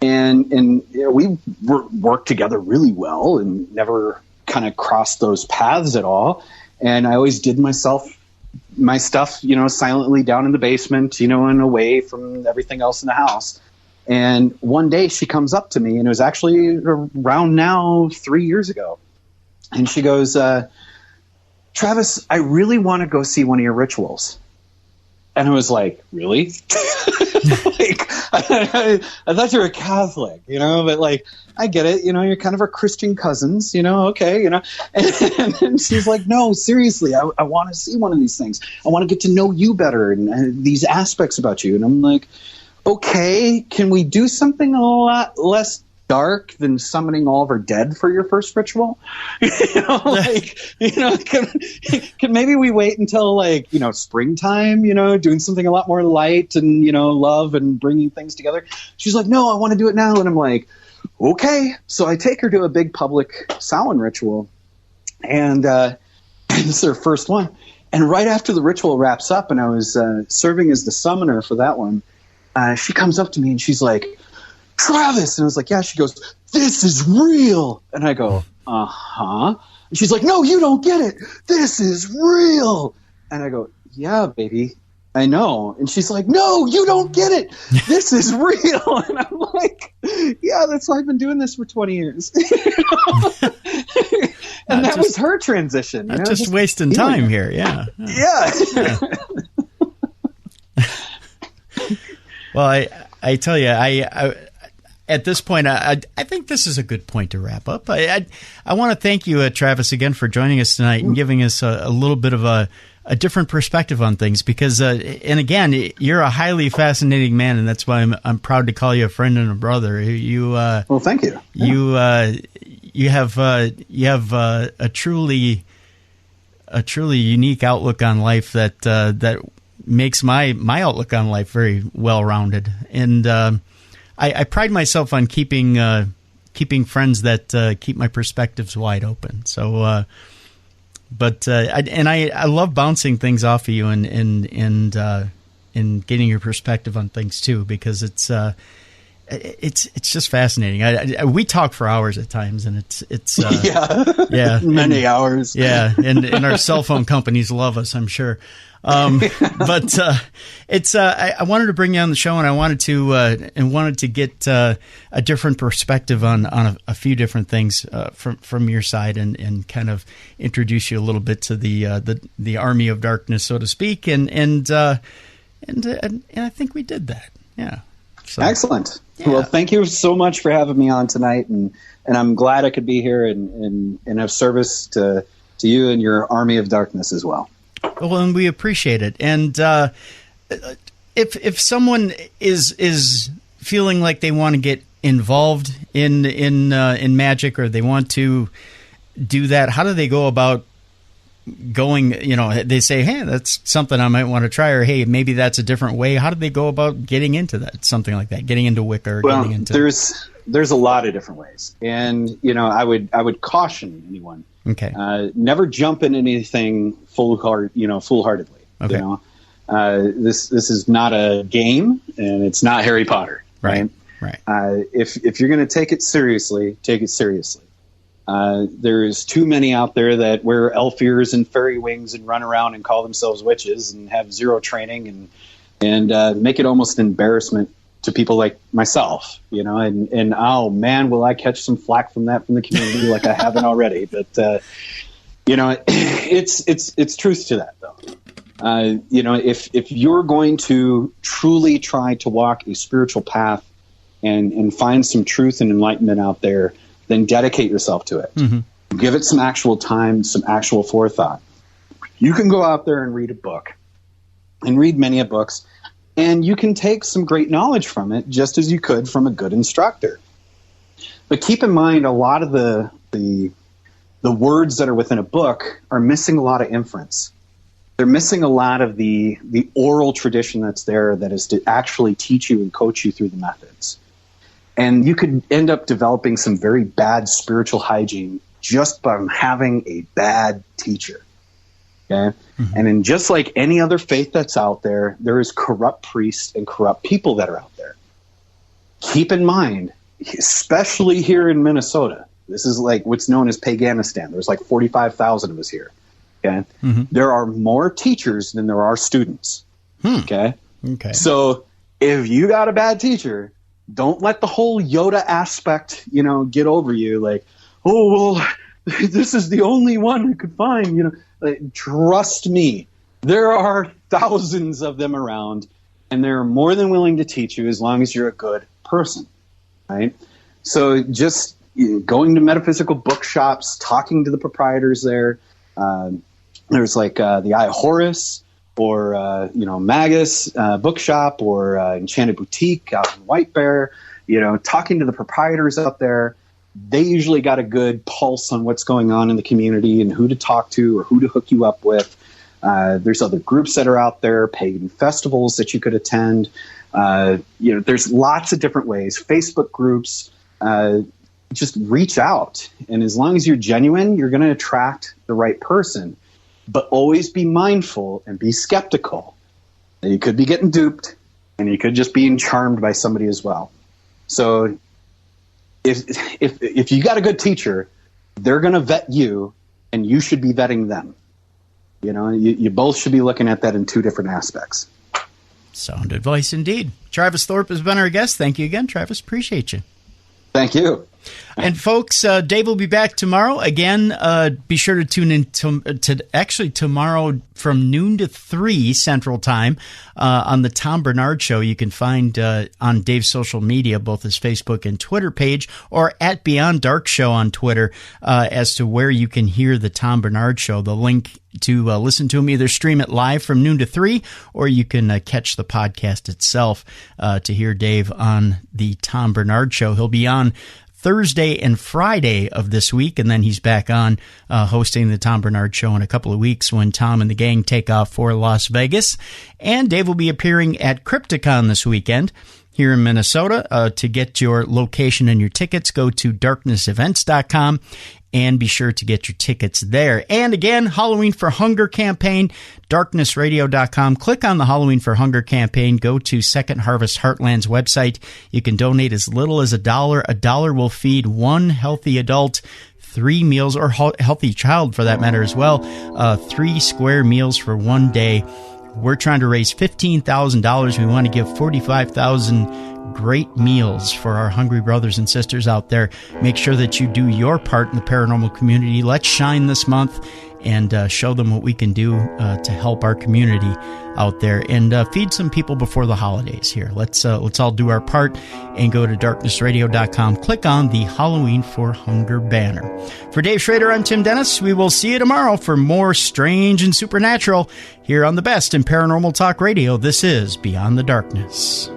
and we worked together really well and never kind of crossed those paths at all. And I always did my stuff, silently down in the basement, and away from everything else in the house. And one day she comes up to me, and it was actually around now 3 years ago. And she goes, Travis, I really want to go see one of your rituals. And I was like, really? I thought you were a Catholic, but I get it. You're kind of our Christian cousins, okay, and then she's like, no, seriously, I want to see one of these things. I want to get to know you better and these aspects about you. And I'm like, okay, can we do something a lot less dark than summoning all of our dead for your first ritual? Can maybe we wait until springtime, doing something a lot more light and, love and bringing things together. She's like, no, I want to do it now. And I'm like, okay. So I take her to a big public Samhain ritual, and this is her first one. And right after the ritual wraps up, and I was serving as the summoner for that one, she comes up to me and she's like, Travis. And I was like, yeah. She goes, this is real. And I go, uh-huh. And she's like, no, you don't get it. This is real. And I go, yeah, baby, I know. And she's like, no, you don't get it. This is real. And I'm like, yeah, that's why I've been doing this for 20 years. And that was her transition. Not just wasting time here. Yeah. Yeah. Well, I tell you, I at this point, I think this is a good point to wrap up. I want to thank you, Travis, again for joining us tonight and giving us a little bit of a different perspective on things. Because, and again, you're a highly fascinating man, and that's why I'm proud to call you a friend and a brother. Well, thank you. Yeah. You have a truly unique outlook on life that makes my outlook on life very well rounded, and I pride myself on keeping friends that keep my perspectives wide open. So, I love bouncing things off of you and getting your perspective on things too, because it's just fascinating. We talk for hours at times, and it's yeah, many hours. Yeah, and our cell phone companies love us, I'm sure. But it's I wanted to bring you on the show, and I wanted to get a different perspective on a few different things from your side, and kind of introduce you a little bit to the Army of Darkness, so to speak, and I think we did that. Yeah. So, excellent. Yeah. Well, thank you so much for having me on tonight, and I'm glad I could be here and have service to you and your Army of Darkness as well. Well, and we appreciate it. And if someone is feeling like they want to get involved in magic, or they want to do that, how do they go about going? They say, hey, that's something I might want to try, or hey, maybe that's a different way. How do they go about getting into that, something like that, getting into Wicca, or getting into? There's a lot of different ways, and I would caution anyone. Okay. Never jump into anything foolhardily. Okay. This is not a game, and it's not Harry Potter. Right. If you're going to take it seriously, take it seriously. There's too many out there that wear elf ears and fairy wings and run around and call themselves witches and have zero training and make it almost an embarrassment to people like myself, and oh man, will I catch some flack from the community like I haven't already. But it's truth to that though. If you're going to truly try to walk a spiritual path and find some truth and enlightenment out there, then dedicate yourself to it. Mm-hmm. Give it some actual time, some actual forethought. You can go out there and read a book, and read many a books, and you can take some great knowledge from it, just as you could from a good instructor. But keep in mind, a lot of the words that are within a book are missing a lot of inference. They're missing a lot of the oral tradition that's there, that is to actually teach you and coach you through the methods. And you could end up developing some very bad spiritual hygiene just by having a bad teacher. Okay? Mm-hmm. And in just like any other faith that's out there, there is corrupt priests and corrupt people that are out there. Keep in mind, especially here in Minnesota, this is like what's known as Paganistan. There's like 45,000 of us here. Okay? Mm-hmm. There are more teachers than there are students. Okay? So if you got a bad teacher, don't let the whole Yoda aspect, get over you. Like, oh, well, this is the only one we could find, Trust me, there are thousands of them around, and they're more than willing to teach you as long as you're a good person, right? So just going to metaphysical bookshops, talking to the proprietors there. There's like the Eye of Horus, or Magus bookshop, or Enchanted Boutique out in White Bear. Talking to the proprietors out there. They usually got a good pulse on what's going on in the community and who to talk to or who to hook you up with. There's other groups that are out there, pagan festivals that you could attend. There's lots of different ways. Facebook groups. Just reach out. And as long as you're genuine, you're going to attract the right person. But always be mindful and be skeptical. You could be getting duped. and he could just be charmed by somebody as well. So if you got a good teacher, they're going to vet you, and you should be vetting them. You know, you both should be looking at that in two different aspects. Sound advice indeed. Travis Thorpe has been our guest. Thank you again, Travis. Appreciate you. Thank you. And folks, Dave will be back tomorrow. Again, be sure to tune in to actually tomorrow from noon to 3 Central Time on the Tom Bernard Show. You can find on Dave's social media, both his Facebook and Twitter page, or at Beyond Dark Show on Twitter, as to where you can hear the Tom Bernard Show. The link to listen to him, either stream it live from noon to 3, or you can catch the podcast itself to hear Dave on the Tom Bernard Show. He'll be on Thursday and Friday of this week, and then he's back on hosting the Tom Bernard Show in a couple of weeks when Tom and the gang take off for Las Vegas. And Dave will be appearing at Crypticon this weekend here in Minnesota. To get your location and your tickets, go to darknessevents.com and be sure to get your tickets there. And again, Halloween for Hunger campaign, darknessradio.com. Click on the Halloween for Hunger campaign. Go to Second Harvest Heartland's website. You can donate as little as $1. $1 will feed one healthy adult 3 meals, or healthy child for that matter as well. 3 square meals for one day. We're trying to raise $15,000. We want to give 45,000 great meals for our hungry brothers and sisters out there. Make sure that you do your part in the paranormal community. Let's shine this month and show them what we can do to help our community out there, and feed some people before the holidays here. Let's all do our part and go to darknessradio.com. Click on the Halloween for Hunger banner. For Dave Schrader, I'm Tim Dennis. We will see you tomorrow for more strange and supernatural here on the best in paranormal talk radio. This is Beyond the Darkness.